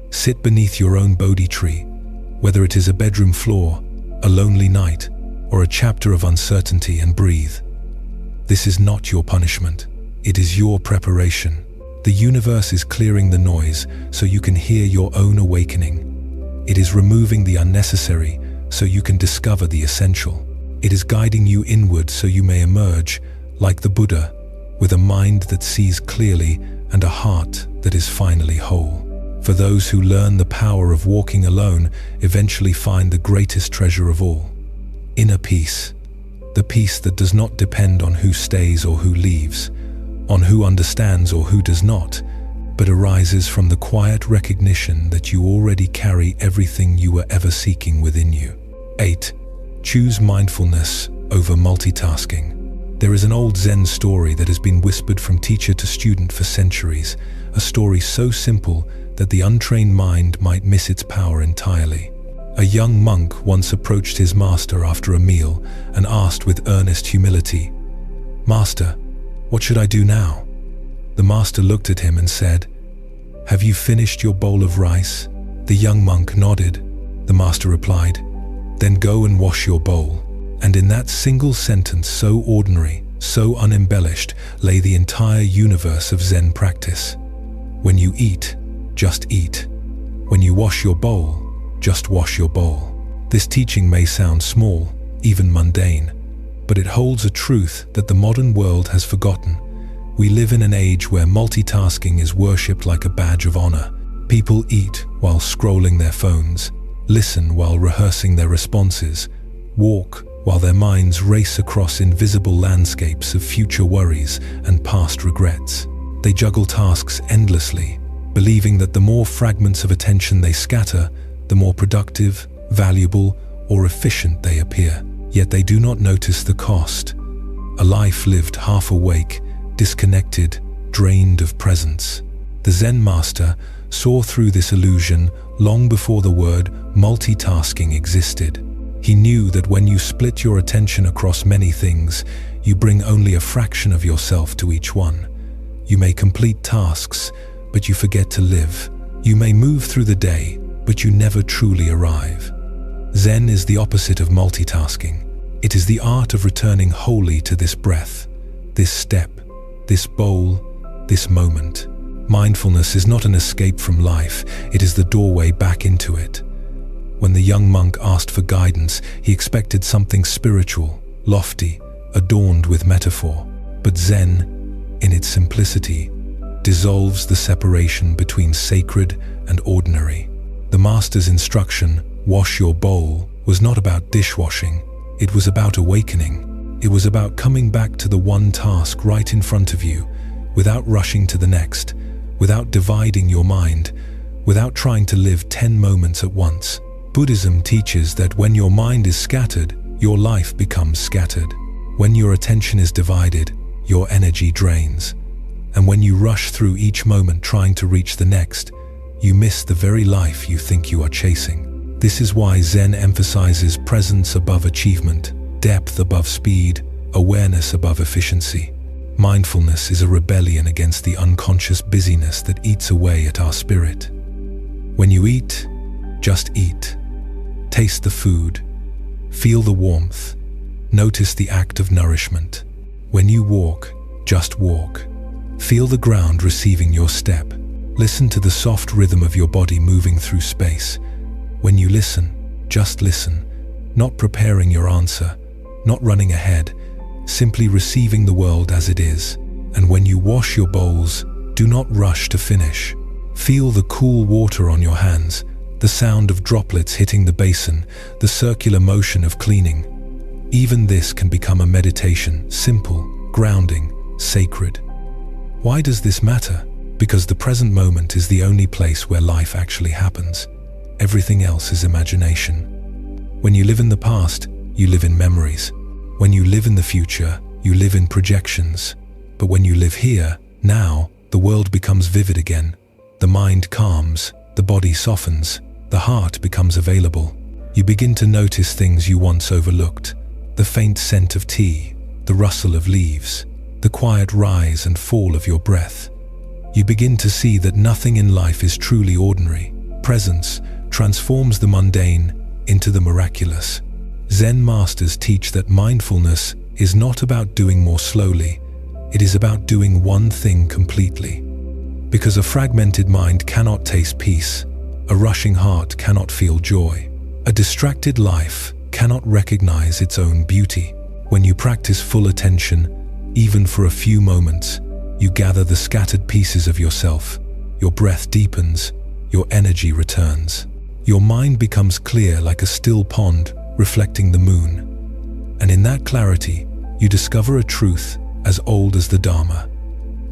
Sit beneath your own Bodhi tree, whether it is a bedroom floor, a lonely night, or a chapter of uncertainty, and breathe. This is not your punishment. It is your preparation. The universe is clearing the noise so you can hear your own awakening. It is removing the unnecessary so you can discover the essential. It is guiding you inward so you may emerge, like the Buddha, with a mind that sees clearly and a heart that is finally whole. For those who learn the power of walking alone eventually find the greatest treasure of all: inner peace. The peace that does not depend on who stays or who leaves, on who understands or who does not, but arises from the quiet recognition that you already carry everything you were ever seeking within you. 8. Choose mindfulness over multitasking. There is an old Zen story that has been whispered from teacher to student for centuries, a story so simple that the untrained mind might miss its power entirely. A young monk once approached his master after a meal and asked with earnest humility, "Master, what should I do now?" The master looked at him and said, "Have you finished your bowl of rice?" The young monk nodded. The master replied, "Then go and wash your bowl." And in that single sentence, so ordinary, so unembellished, lay the entire universe of Zen practice. When you eat, just eat. When you wash your bowl, just wash your bowl. This teaching may sound small, even mundane, but it holds a truth that the modern world has forgotten. We live in an age where multitasking is worshipped like a badge of honor. People eat while scrolling their phones, listen while rehearsing their responses, walk while their minds race across invisible landscapes of future worries and past regrets. They juggle tasks endlessly, believing that the more fragments of attention they scatter, the more productive, valuable, or efficient they appear. Yet they do not notice the cost. A life lived half awake, disconnected, drained of presence. The Zen master saw through this illusion long before the word multitasking existed. He knew that when you split your attention across many things, you bring only a fraction of yourself to each one. You may complete tasks, but you forget to live. You may move through the day, but you never truly arrive. Zen is the opposite of multitasking. It is the art of returning wholly to this breath, this step, this bowl, this moment. Mindfulness is not an escape from life, it is the doorway back into it. When the young monk asked for guidance, he expected something spiritual, lofty, adorned with metaphor. But Zen, in its simplicity, dissolves the separation between sacred and ordinary. The master's instruction, "Wash your bowl," was not about dishwashing, it was about awakening. It was about coming back to the one task right in front of you, without rushing to the next, without dividing your mind, without trying to live 10 moments at once. Buddhism teaches that when your mind is scattered, your life becomes scattered. When your attention is divided, your energy drains. And when you rush through each moment trying to reach the next, you miss the very life you think you are chasing. This is why Zen emphasizes presence above achievement, depth above speed, awareness above efficiency. Mindfulness is a rebellion against the unconscious busyness that eats away at our spirit. When you eat, just eat. Taste the food. Feel the warmth. Notice the act of nourishment. When you walk, just walk. Feel the ground receiving your step. Listen to the soft rhythm of your body moving through space. When you listen, just listen, not preparing your answer, not running ahead, simply receiving the world as it is. And when you wash your bowls, do not rush to finish. Feel the cool water on your hands, the sound of droplets hitting the basin, the circular motion of cleaning. Even this can become a meditation, simple, grounding, sacred. Why does this matter? Because the present moment is the only place where life actually happens. Everything else is imagination. When you live in the past, you live in memories. When you live in the future, you live in projections. But when you live here, now, the world becomes vivid again. The mind calms, the body softens, the heart becomes available. You begin to notice things you once overlooked. The faint scent of tea, the rustle of leaves, the quiet rise and fall of your breath. You begin to see that nothing in life is truly ordinary. Presence transforms the mundane into the miraculous. Zen masters teach that mindfulness is not about doing more slowly, it is about doing one thing completely. Because a fragmented mind cannot taste peace, A rushing heart cannot feel joy. A distracted life cannot recognize its own beauty. When you practice full attention, even for a few moments, you gather the scattered pieces of yourself. Your breath deepens, your energy returns. Your mind becomes clear like a still pond reflecting the moon. And in that clarity, you discover a truth as old as the Dharma.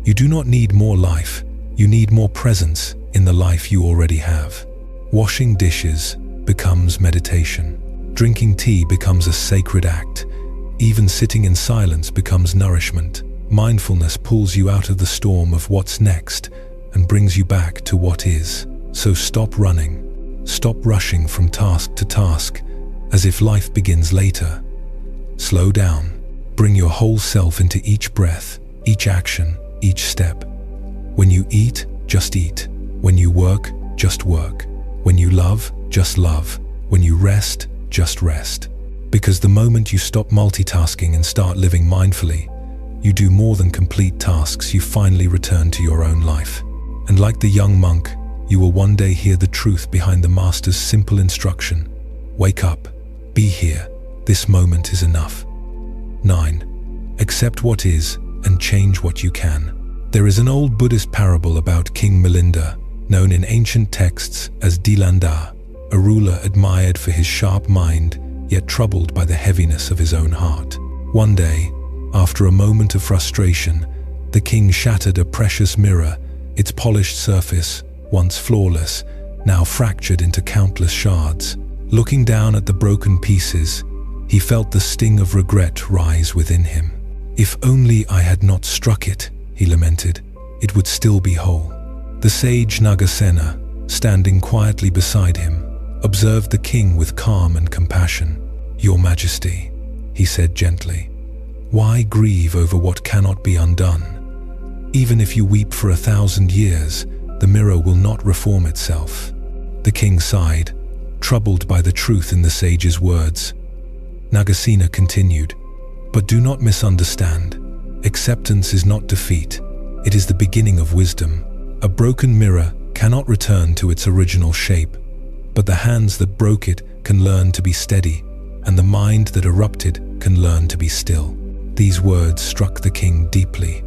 You do not need more life, you need more presence in the life you already have. Washing dishes becomes meditation. Drinking tea becomes a sacred act. Even sitting in silence becomes nourishment. Mindfulness pulls you out of the storm of what's next and brings you back to what is. So stop running. Stop rushing from task to task as if life begins later. Slow down. Bring your whole self into each breath, each action, each step. When you eat, just eat. When you work, just work. When you love, just love. When you rest, just rest. Because the moment you stop multitasking and start living mindfully, you do more than complete tasks, you finally return to your own life. And like the young monk, you will one day hear the truth behind the Master's simple instruction. Wake up, be here, this moment is enough. 9. Accept what is and change what you can. There is an old Buddhist parable about King Milinda, known in ancient texts as Dilanda, a ruler admired for his sharp mind, yet troubled by the heaviness of his own heart. One day, after a moment of frustration, the king shattered a precious mirror, its polished surface, once flawless, now fractured into countless shards. Looking down at the broken pieces, he felt the sting of regret rise within him. If only I had not struck it, he lamented, it would still be whole. The sage Nagasena, standing quietly beside him, observed the king with calm and compassion. Your Majesty, he said gently, why grieve over what cannot be undone? Even if you weep for 1,000 years, the mirror will not reform itself. The king sighed, troubled by the truth in the sage's words. Nagasena continued, but do not misunderstand. Acceptance is not defeat. It is the beginning of wisdom. A broken mirror cannot return to its original shape, but the hands that broke it can learn to be steady, and the mind that erupted can learn to be still. These words struck the king deeply,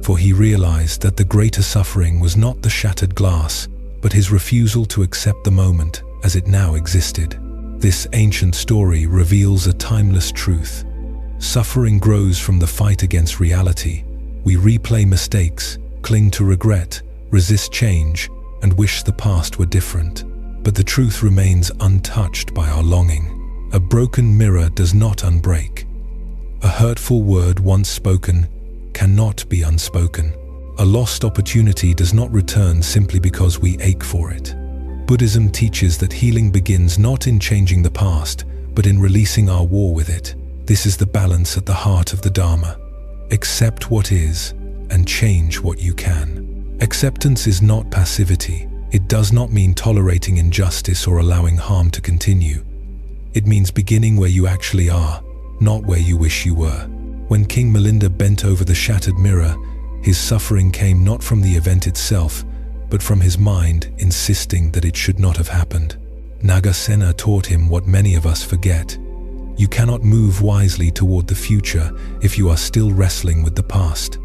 for he realized that the greater suffering was not the shattered glass, but his refusal to accept the moment as it now existed. This ancient story reveals a timeless truth. Suffering grows from the fight against reality. We replay mistakes, cling to regret, resist change, and wish the past were different. But the truth remains untouched by our longing. A broken mirror does not unbreak. A hurtful word once spoken cannot be unspoken. A lost opportunity does not return simply because we ache for it. Buddhism teaches that healing begins not in changing the past, but in releasing our war with it. This is the balance at the heart of the Dharma. Accept what is and change what you can. Acceptance is not passivity. It does not mean tolerating injustice or allowing harm to continue. It means beginning where you actually are, not where you wish you were. When King Milinda bent over the shattered mirror, his suffering came not from the event itself, but from his mind insisting that it should not have happened. Nagasena taught him what many of us forget. You cannot move wisely toward the future if you are still wrestling with the past.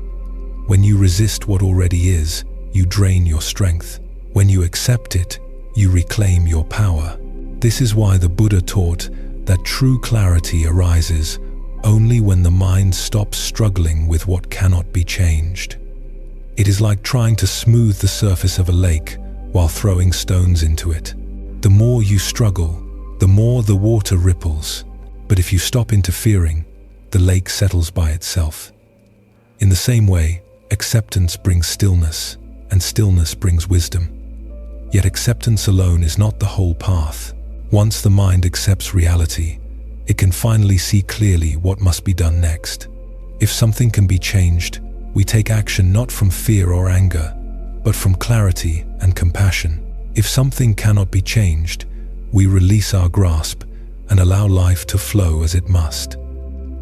When you resist what already is, you drain your strength. When you accept it, you reclaim your power. This is why the Buddha taught that true clarity arises only when the mind stops struggling with what cannot be changed. It is like trying to smooth the surface of a lake while throwing stones into it. The more you struggle, the more the water ripples. But if you stop interfering, the lake settles by itself. In the same way, acceptance brings stillness, and stillness brings wisdom. Yet acceptance alone is not the whole path. Once the mind accepts reality, it can finally see clearly what must be done next. If something can be changed, we take action not from fear or anger, but from clarity and compassion. If something cannot be changed, we release our grasp and allow life to flow as it must.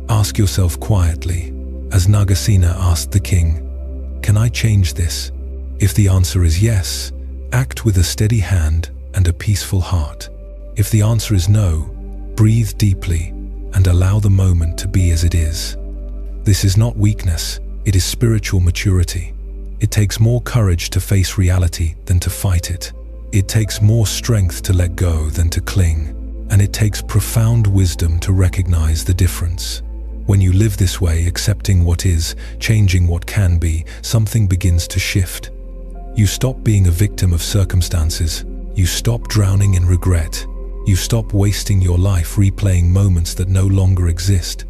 Ask yourself quietly, as Nagasena asked the king, can I change this? If the answer is yes, act with a steady hand and a peaceful heart? If the answer is no, breathe deeply and allow the moment to be as it is. This is not weakness, it is spiritual maturity. It takes more courage to face reality than to fight it. It takes more strength to let go than to cling. And it takes profound wisdom to recognize the difference. When you live this way, accepting what is, changing what can be, something begins to shift. You stop being a victim of circumstances. You stop drowning in regret. You stop wasting your life replaying moments that no longer exist.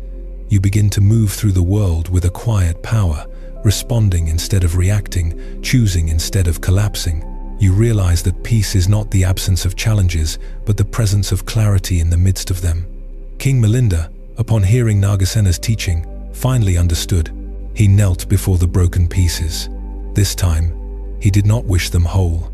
You begin to move through the world with a quiet power, responding instead of reacting, choosing instead of collapsing. You realize that peace is not the absence of challenges, but the presence of clarity in the midst of them. King Milinda, upon hearing Nagasena's teaching, finally understood. He knelt before the broken pieces. This time, he did not wish them whole.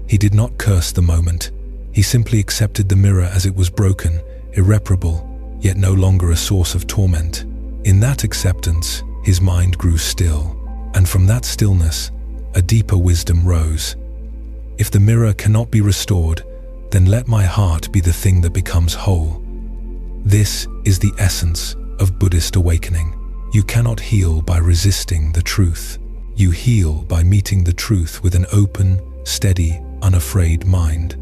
He did not curse the moment. He simply accepted the mirror as it was broken, irreparable, yet no longer a source of torment. In that acceptance, his mind grew still, and from that stillness, a deeper wisdom rose. If the mirror cannot be restored, then let my heart be the thing that becomes whole. This is the essence of Buddhist awakening. You cannot heal by resisting the truth. You heal by meeting the truth with an open, steady, unafraid mind.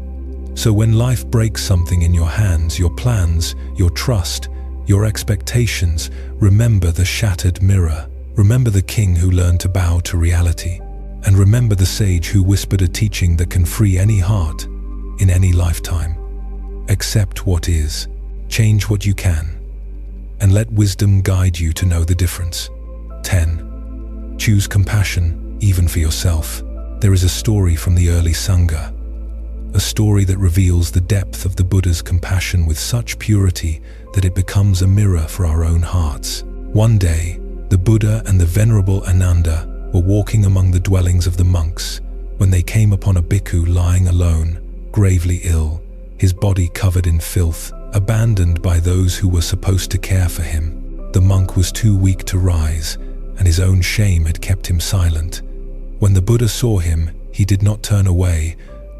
So when life breaks something in your hands, your plans, your trust, your expectations, remember the shattered mirror. Remember the king who learned to bow to reality. And remember the sage who whispered a teaching that can free any heart in any lifetime. Accept what is, change what you can, and let wisdom guide you to know the difference. 10. Choose compassion, even for yourself. There is a story from the early Sangha, a story that reveals the depth of the Buddha's compassion with such purity that it becomes a mirror for our own hearts. One day, the Buddha and the Venerable Ananda were walking among the dwellings of the monks when they came upon a bhikkhu lying alone, gravely ill, his body covered in filth, abandoned by those who were supposed to care for him. The monk was too weak to rise, and his own shame had kept him silent. When the Buddha saw him, he did not turn away,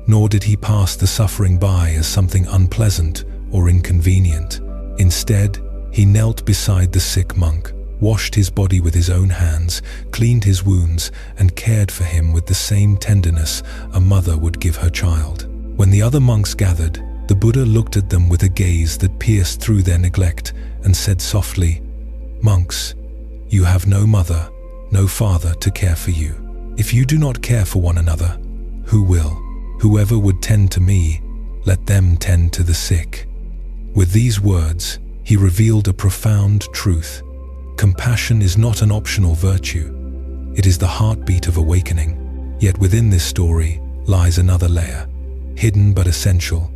nor did he pass the suffering by as something unpleasant or inconvenient. Instead, he knelt beside the sick monk, washed his body with his own hands, cleaned his wounds, and cared for him with the same tenderness a mother would give her child. When the other monks gathered, the Buddha looked at them with a gaze that pierced through their neglect and said softly, "Monks, you have no mother, no father to care for you. If you do not care for one another, who will? Whoever would tend to me, let them tend to the sick." With these words, he revealed a profound truth. Compassion is not an optional virtue. It is the heartbeat of awakening. Yet within this story lies another layer, hidden but essential.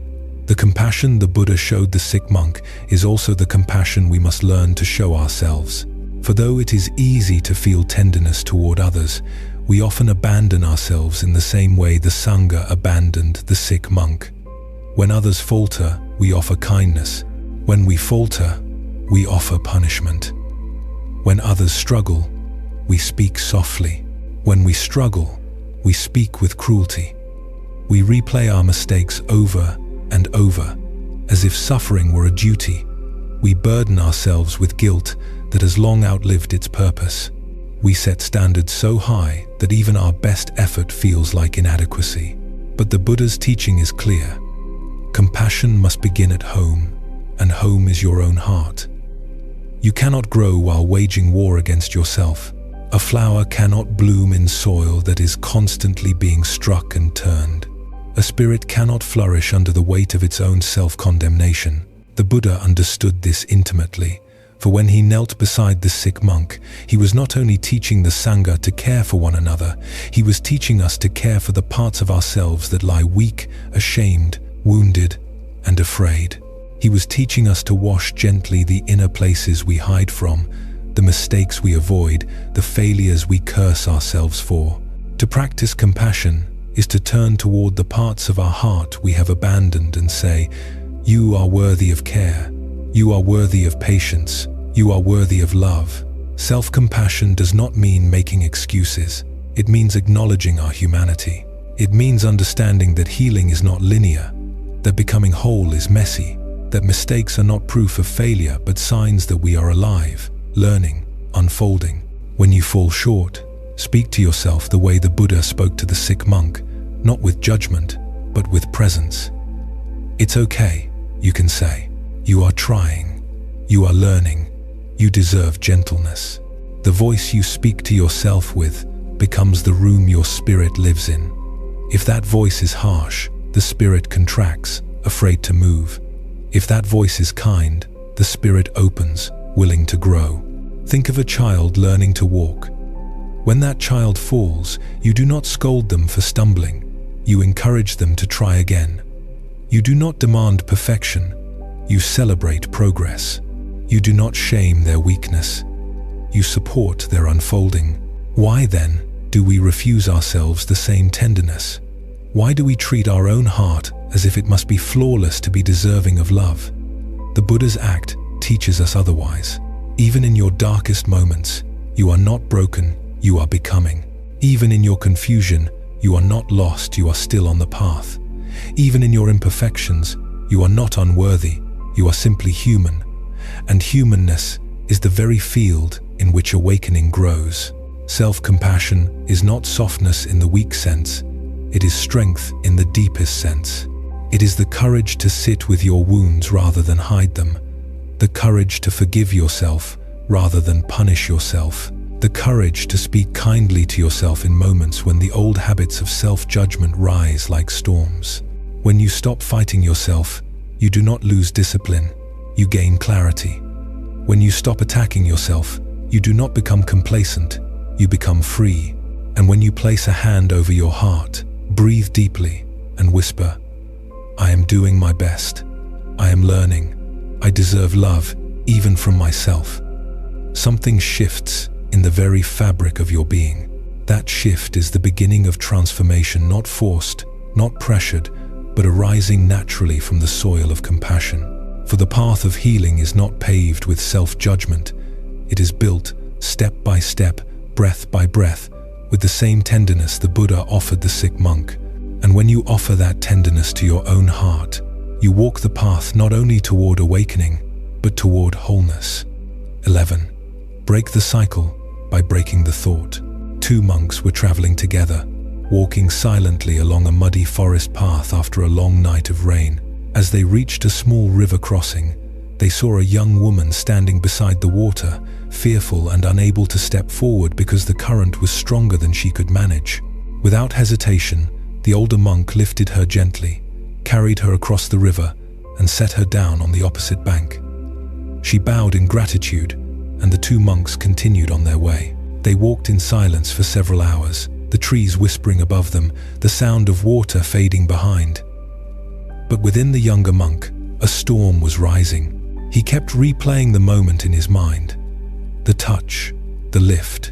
The compassion the Buddha showed the sick monk is also the compassion we must learn to show ourselves. For though it is easy to feel tenderness toward others, we often abandon ourselves in the same way the Sangha abandoned the sick monk. When others falter, we offer kindness. When we falter, we offer punishment. When others struggle, we speak softly. When we struggle, we speak with cruelty. We replay our mistakes over and over, as if suffering were a duty. We burden ourselves with guilt that has long outlived its purpose. We set standards so high that even our best effort feels like inadequacy. But the Buddha's teaching is clear. Compassion must begin at home, and home is your own heart. You cannot grow while waging war against yourself. A flower cannot bloom in soil that is constantly being struck and turned. A spirit cannot flourish under the weight of its own self-condemnation. The Buddha understood this intimately, for when he knelt beside the sick monk, he was not only teaching the Sangha to care for one another, he was teaching us to care for the parts of ourselves that lie weak, ashamed, wounded, and afraid. He was teaching us to wash gently the inner places we hide from, the mistakes we avoid, the failures we curse ourselves for. To practice compassion is to turn toward the parts of our heart we have abandoned and say, "You are worthy of care. You are worthy of patience. You are worthy of love." Self-compassion does not mean making excuses. It means acknowledging our humanity. It means understanding that healing is not linear, that becoming whole is messy, that mistakes are not proof of failure but signs that we are alive, learning, unfolding. When you fall short, speak to yourself the way the Buddha spoke to the sick monk, not with judgment, but with presence. It's okay, you can say. You are trying. You are learning. You deserve gentleness. The voice you speak to yourself with becomes the room your spirit lives in. If that voice is harsh, the spirit contracts, afraid to move. If that voice is kind, the spirit opens, willing to grow. Think of a child learning to walk. When that child falls, you do not scold them for stumbling. You encourage them to try again. You do not demand perfection. You celebrate progress. You do not shame their weakness. You support their unfolding. Why then do we refuse ourselves the same tenderness? Why do we treat our own heart as if it must be flawless to be deserving of love? The Buddha's act teaches us otherwise. Even in your darkest moments, you are not broken, you are becoming. Even in your confusion, you are not lost, you are still on the path. Even in your imperfections, you are not unworthy, you are simply human. And humanness is the very field in which awakening grows. Self-compassion is not softness in the weak sense. It is strength in the deepest sense. It is the courage to sit with your wounds rather than hide them. The courage to forgive yourself rather than punish yourself. The courage to speak kindly to yourself in moments when the old habits of self-judgment rise like storms. When you stop fighting yourself, you do not lose discipline, you gain clarity. When you stop attacking yourself, you do not become complacent, you become free. And when you place a hand over your heart, breathe deeply and whisper, I am doing my best. I am learning. I deserve love, even from myself. Something shifts in the very fabric of your being. That shift is the beginning of transformation, not forced, not pressured, but arising naturally from the soil of compassion. For the path of healing is not paved with self-judgment. It is built step by step, breath by breath, with the same tenderness the Buddha offered the sick monk. And when you offer that tenderness to your own heart, you walk the path not only toward awakening, but toward wholeness. 11. Break the cycle by breaking the thought. Two monks were traveling together, walking silently along a muddy forest path after a long night of rain. As they reached a small river crossing, they saw a young woman standing beside the water, fearful and unable to step forward because the current was stronger than she could manage. Without hesitation, the older monk lifted her gently, carried her across the river, and set her down on the opposite bank. She bowed in gratitude, and the two monks continued on their way. They walked in silence for several hours, the trees whispering above them, the sound of water fading behind. But within the younger monk, a storm was rising. He kept replaying the moment in his mind. The touch, the lift,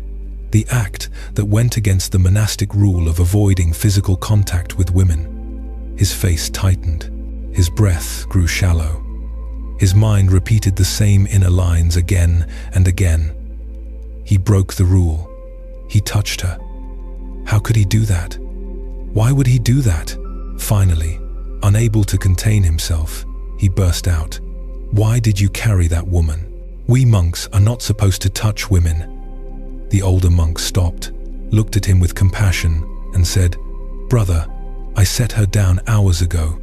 the act that went against the monastic rule of avoiding physical contact with women. His face tightened. His breath grew shallow. His mind repeated the same inner lines again and again. He broke the rule. He touched her. How could he do that? Why would he do that? Finally, unable to contain himself, he burst out. Why did you carry that woman? We monks are not supposed to touch women. The older monk stopped, looked at him with compassion, and said, Brother, I set her down hours ago.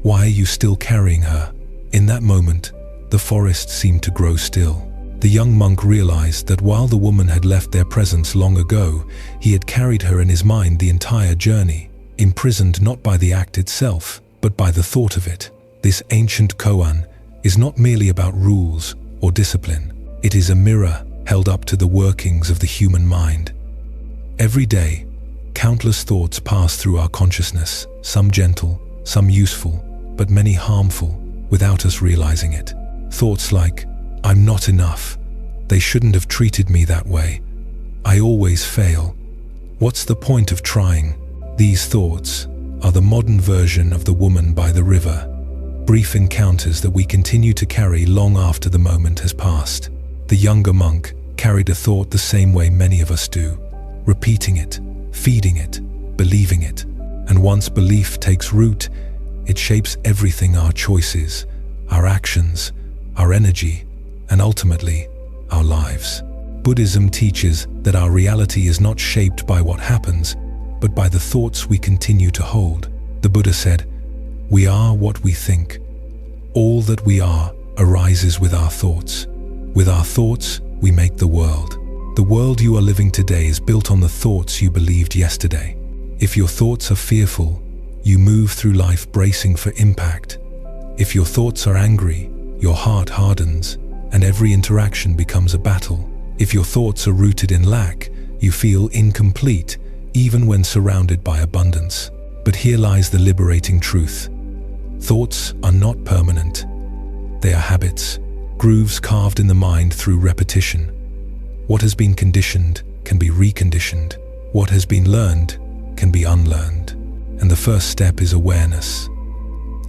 Why are you still carrying her? In that moment, the forest seemed to grow still. The young monk realized that while the woman had left their presence long ago, he had carried her in his mind the entire journey, imprisoned not by the act itself, but by the thought of it. This ancient koan is not merely about rules or discipline. It is a mirror held up to the workings of the human mind. Every day, countless thoughts pass through our consciousness, some gentle, some useful, but many harmful, without us realizing it. Thoughts like, I'm not enough. They shouldn't have treated me that way. I always fail. What's the point of trying? These thoughts are the modern version of the woman by the river. Brief encounters that we continue to carry long after the moment has passed. The younger monk carried a thought the same way many of us do, repeating it, feeding it, believing it. And once belief takes root, it shapes everything: our choices, our actions, our energy, and ultimately, our lives. Buddhism teaches that our reality is not shaped by what happens, but by the thoughts we continue to hold. The Buddha said, "We are what we think. All that we are arises with our thoughts. With our thoughts, we make the world. The world you are living today is built on the thoughts you believed yesterday. If your thoughts are fearful, you move through life bracing for impact. If your thoughts are angry, your heart hardens, and every interaction becomes a battle. If your thoughts are rooted in lack, you feel incomplete, even when surrounded by abundance. But here lies the liberating truth. Thoughts are not permanent. They are habits, grooves carved in the mind through repetition. What has been conditioned can be reconditioned. What has been learned can be unlearned. And the first step is awareness.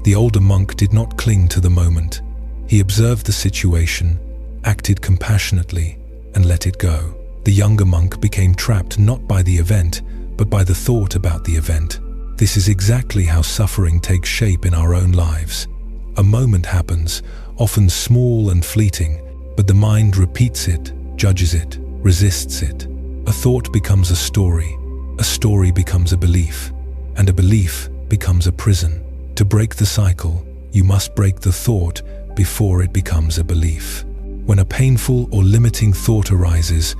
The older monk did not cling to the moment. He observed the situation, acted compassionately, and let it go. The younger monk became trapped not by the event, but by the thought about the event. This is exactly how suffering takes shape in our own lives. A moment happens, often small and fleeting, but the mind repeats it, judges it, resists it. A thought becomes a story becomes a belief, and a belief becomes a prison. To break the cycle, you must break the thought before it becomes a belief. When a painful or limiting thought arises,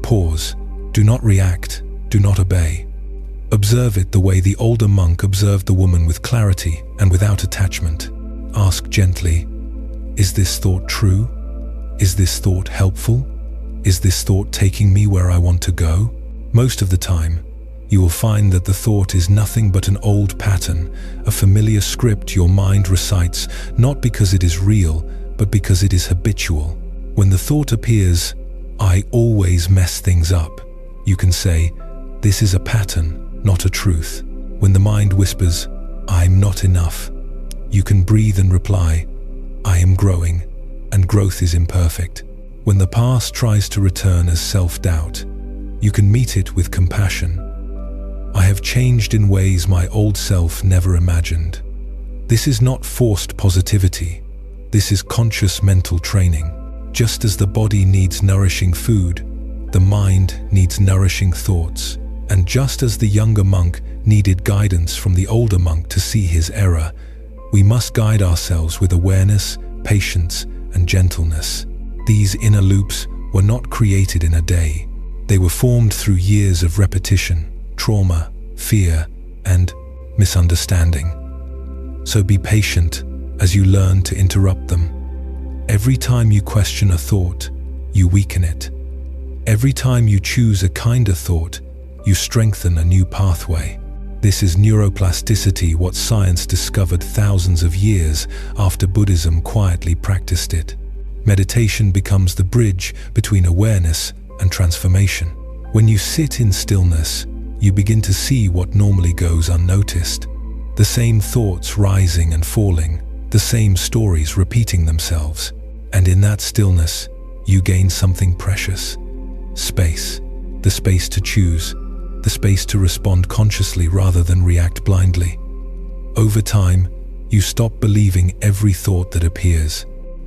pause. Do not react, do not obey. Observe it the way the older monk observed the woman, with clarity and without attachment. Ask gently, is this thought true? Is this thought helpful? Is this thought taking me where I want to go? Most of the time, you will find that the thought is nothing but an old pattern, a familiar script your mind recites, not because it is real, but because it is habitual. When the thought appears, "I always mess things up," you can say, "This is a pattern, not a truth." When the mind whispers, "I'm not enough," you can breathe and reply, "I am growing, and growth is imperfect." When the past tries to return as self-doubt, you can meet it with compassion. "I have changed in ways my old self never imagined." This is not forced positivity. This is conscious mental training. Just as the body needs nourishing food, the mind needs nourishing thoughts. And just as the younger monk needed guidance from the older monk to see his error, we must guide ourselves with awareness, patience, and gentleness. These inner loops were not created in a day. They were formed through years of repetition, trauma, fear, and misunderstanding. So be patient as you learn to interrupt them. Every time you question a thought, you weaken it. Every time you choose a kinder thought, you strengthen a new pathway. This is neuroplasticity, what science discovered thousands of years after Buddhism quietly practiced it. Meditation becomes the bridge between awareness and transformation. When you sit in stillness, you begin to see what normally goes unnoticed. The same thoughts rising and falling, the same stories repeating themselves. And in that stillness, you gain something precious. Space. The space to choose. The space to respond consciously rather than react blindly. Over time, you stop believing every thought that appears.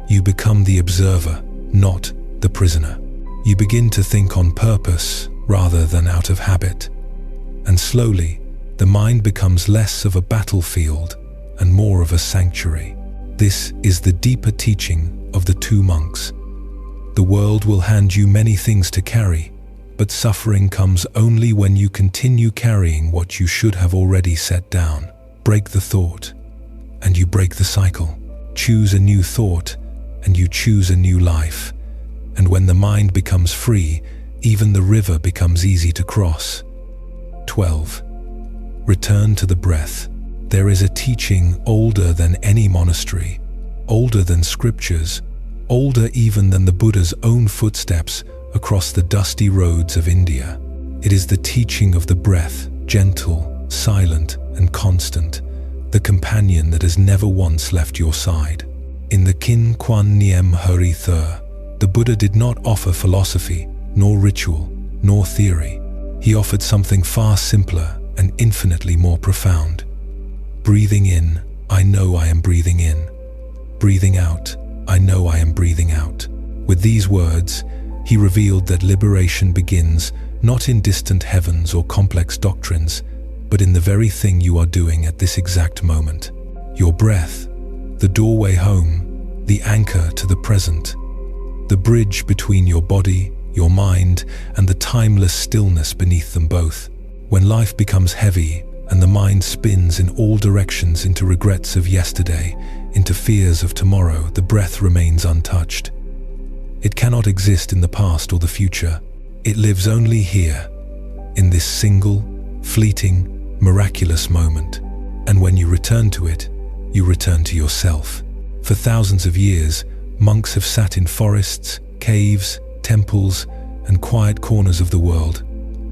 You become the observer, not the prisoner. You begin to think on purpose rather than out of habit. And slowly, the mind becomes less of a battlefield and more of a sanctuary. This is the deeper teaching of the two monks. The world will hand you many things to carry, but suffering comes only when you continue carrying what you should have already set down. Break the thought, and you break the cycle. Choose a new thought, and you choose a new life. And when the mind becomes free, even the river becomes easy to cross. 12. Return to the breath. There is a teaching older than any monastery, older than scriptures, older even than the Buddha's own footsteps across the dusty roads of India. It is the teaching of the breath, gentle, silent, and constant, the companion that has never once left your side. In the Kin Kwan Niem Hari Thur, the Buddha did not offer philosophy, nor ritual, nor theory. He offered something far simpler and infinitely more profound. Breathing in, I know I am breathing in. Breathing out, I know I am breathing out. With these words, he revealed that liberation begins not in distant heavens or complex doctrines, but in the very thing you are doing at this exact moment. Your breath, the doorway home, the anchor to the present, the bridge between your body, your mind, and the timeless stillness beneath them both. When life becomes heavy and the mind spins in all directions into regrets of yesterday, into fears of tomorrow, the breath remains untouched. It cannot exist in the past or the future. It lives only here, in this single, fleeting, miraculous moment. And when you return to it, you return to yourself. For thousands of years, monks have sat in forests, caves, temples, and quiet corners of the world,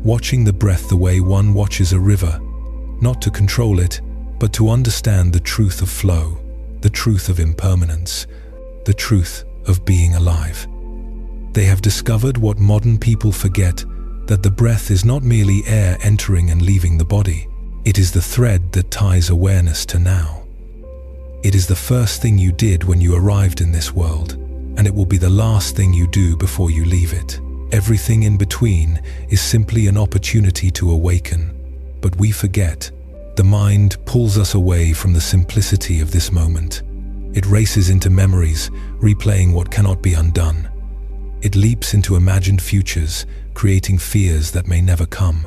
watching the breath the way one watches a river, not to control it, but to understand the truth of flow, the truth of impermanence, the truth of being alive. They have discovered what modern people forget, that the breath is not merely air entering and leaving the body. It is the thread that ties awareness to now. It is the first thing you did when you arrived in this world, and it will be the last thing you do before you leave it. Everything in between is simply an opportunity to awaken. But we forget. The mind pulls us away from the simplicity of this moment. It races into memories, replaying what cannot be undone. It leaps into imagined futures, creating fears that may never come.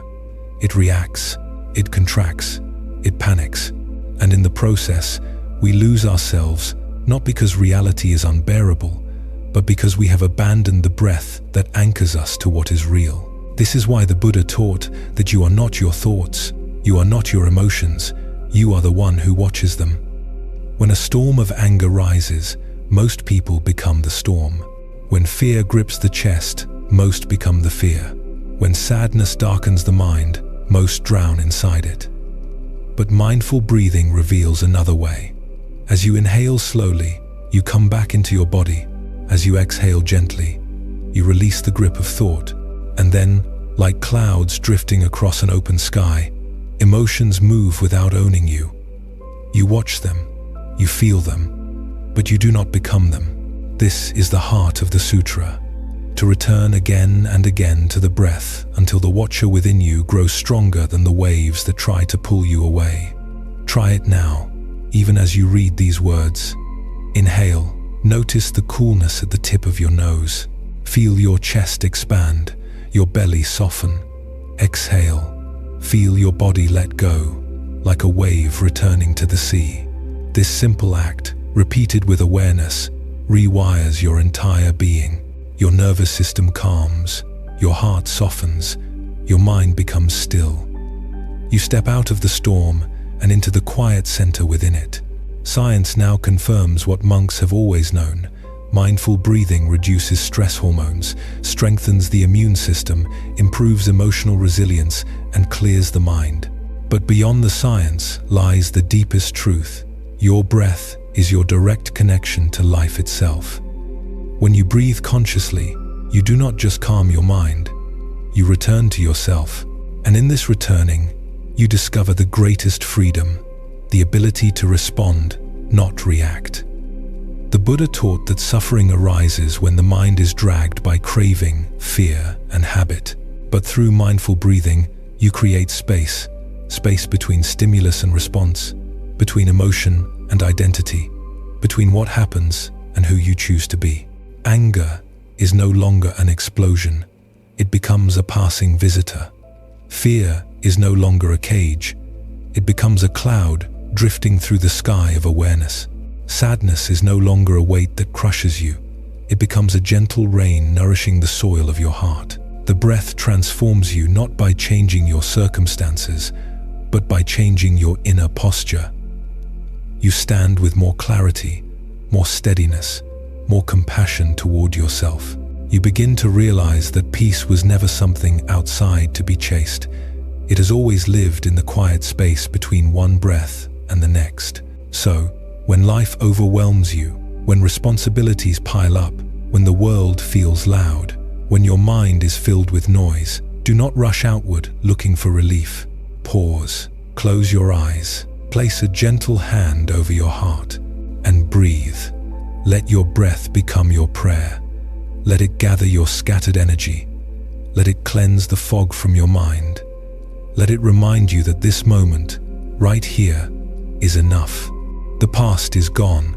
It reacts, it contracts, it panics, and in the process, we lose ourselves, not because reality is unbearable, but because we have abandoned the breath that anchors us to what is real. This is why the Buddha taught that you are not your thoughts, you are not your emotions, you are the one who watches them. When a storm of anger rises, most people become the storm. When fear grips the chest, most become the fear. When sadness darkens the mind, most drown inside it. But mindful breathing reveals another way. As you inhale slowly, you come back into your body. As you exhale gently, you release the grip of thought. And then, like clouds drifting across an open sky, emotions move without owning you. You watch them, you feel them, but you do not become them. This is the heart of the sutra, to return again and again to the breath until the watcher within you grows stronger than the waves that try to pull you away. Try it now, even as you read these words. Inhale, notice the coolness at the tip of your nose. Feel your chest expand, your belly soften. Exhale, feel your body let go, like a wave returning to the sea. This simple act, repeated with awareness, rewires your entire being. Your nervous system calms, your heart softens, your mind becomes still. You step out of the storm and into the quiet center within it. Science now confirms what monks have always known. Mindful breathing reduces stress hormones, strengthens the immune system, improves emotional resilience, and clears the mind. But beyond the science lies the deepest truth. Your breath is your direct connection to life itself. When you breathe consciously, you do not just calm your mind, you return to yourself. And in this returning, you discover the greatest freedom, the ability to respond, not react. The Buddha taught that suffering arises when the mind is dragged by craving, fear, and habit. But through mindful breathing, you create space between stimulus and response, between emotion and identity, between what happens and who you choose to be. Anger is no longer an explosion. It becomes a passing visitor. Fear is no longer a cage. It becomes a cloud drifting through the sky of awareness. Sadness is no longer a weight that crushes you. It becomes a gentle rain nourishing the soil of your heart. The breath transforms you not by changing your circumstances, but by changing your inner posture. You stand with more clarity, more steadiness, more compassion toward yourself. You begin to realize that peace was never something outside to be chased. It has always lived in the quiet space between one breath and the next. So, when life overwhelms you, when responsibilities pile up, when the world feels loud, when your mind is filled with noise, do not rush outward looking for relief. pause, close your eyes, place a gentle hand over your heart, and breathe. Let your breath become your prayer. Let it gather your scattered energy. Let it cleanse the fog from your mind. Let it remind you that this moment, right here, is enough. The past is gone.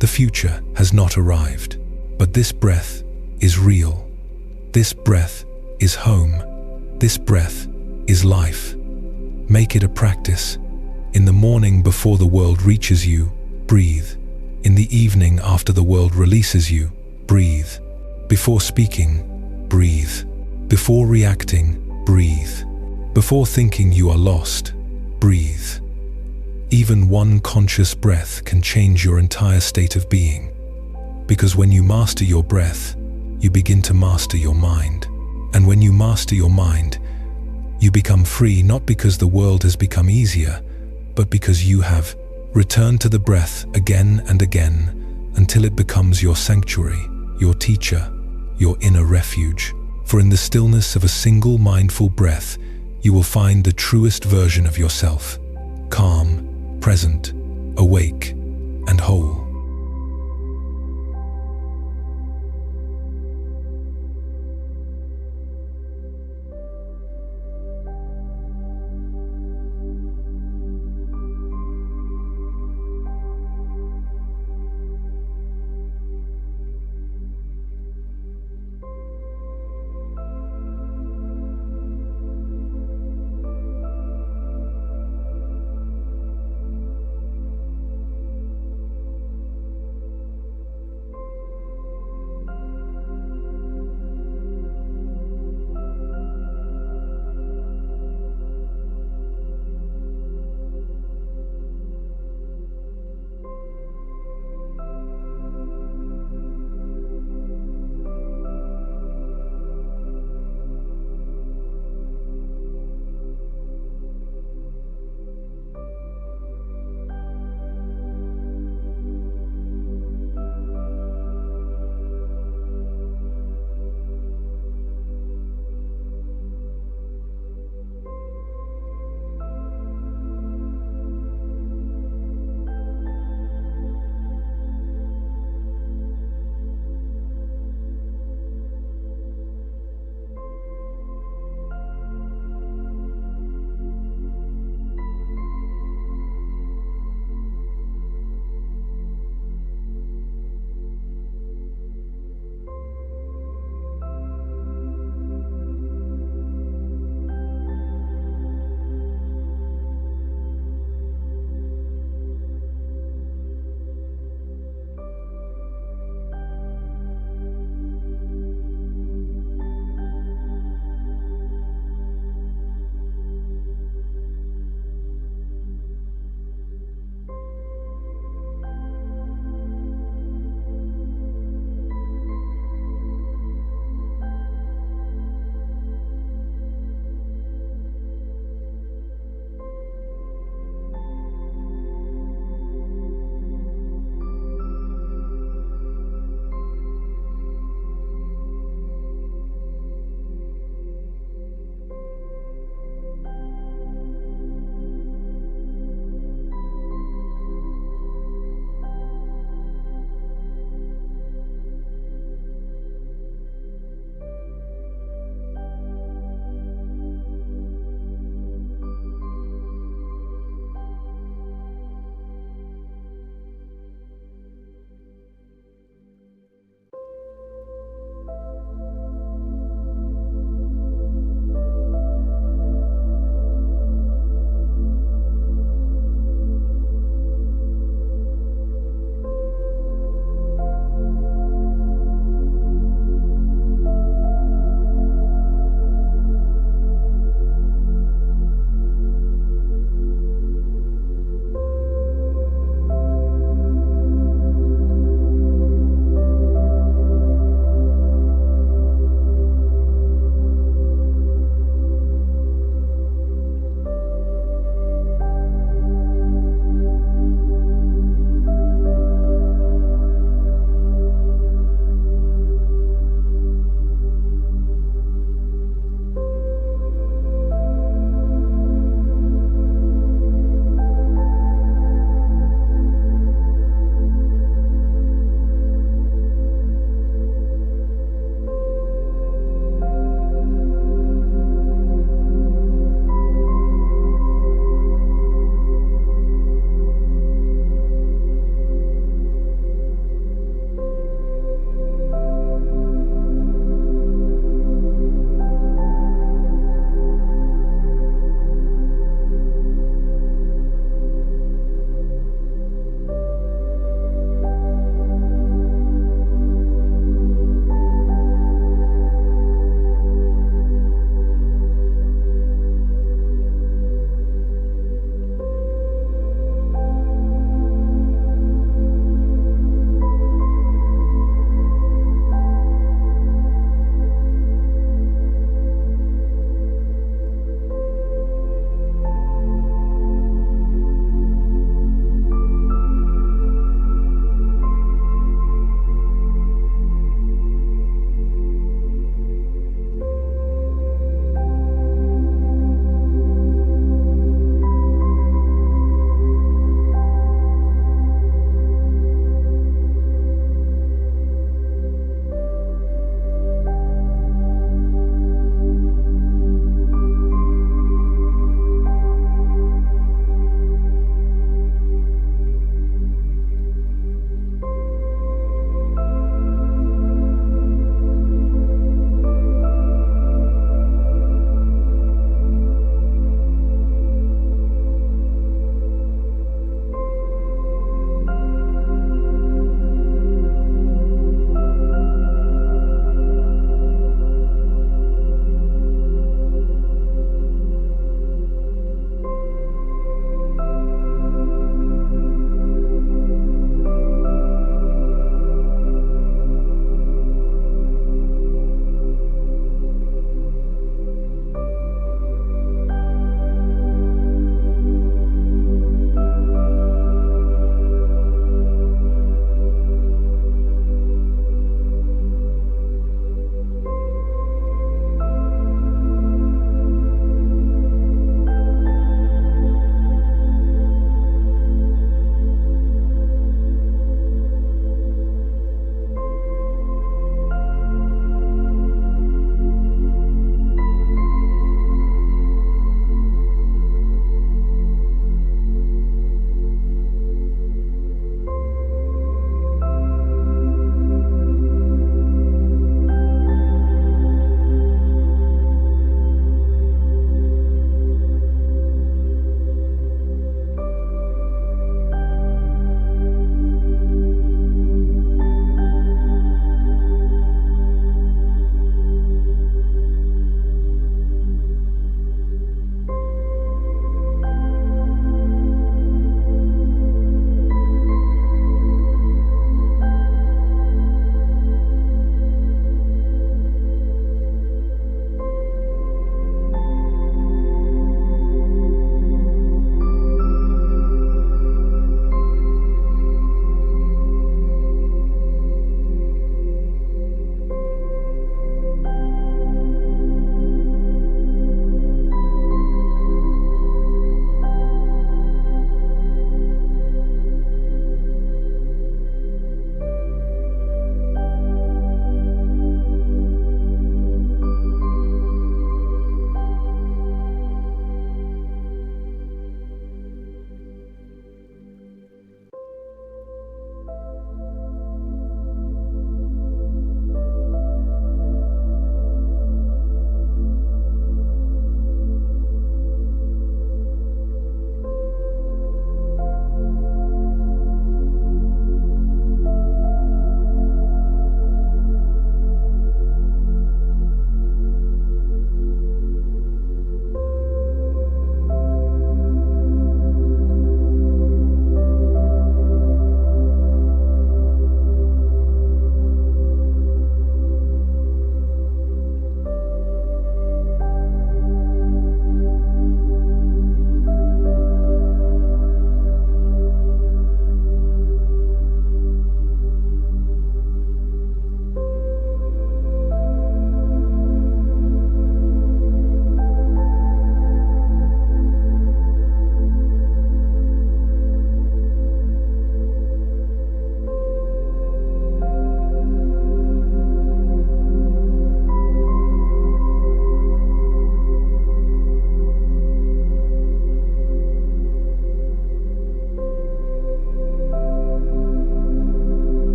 The future has not arrived. But this breath is real. This breath is home. This breath is life. Make it a practice. In the morning before the world reaches you, breathe. In the evening after the world releases you, breathe. Before speaking, breathe. Before reacting, breathe. Before thinking you are lost, breathe. Even one conscious breath can change your entire state of being. Because when you master your breath, you begin to master your mind. And when you master your mind, you become free, not because the world has become easier, but because you have returned to the breath again and again until it becomes your sanctuary, your teacher, your inner refuge. For in the stillness of a single mindful breath, you will find the truest version of yourself, calm, present, awake, and whole.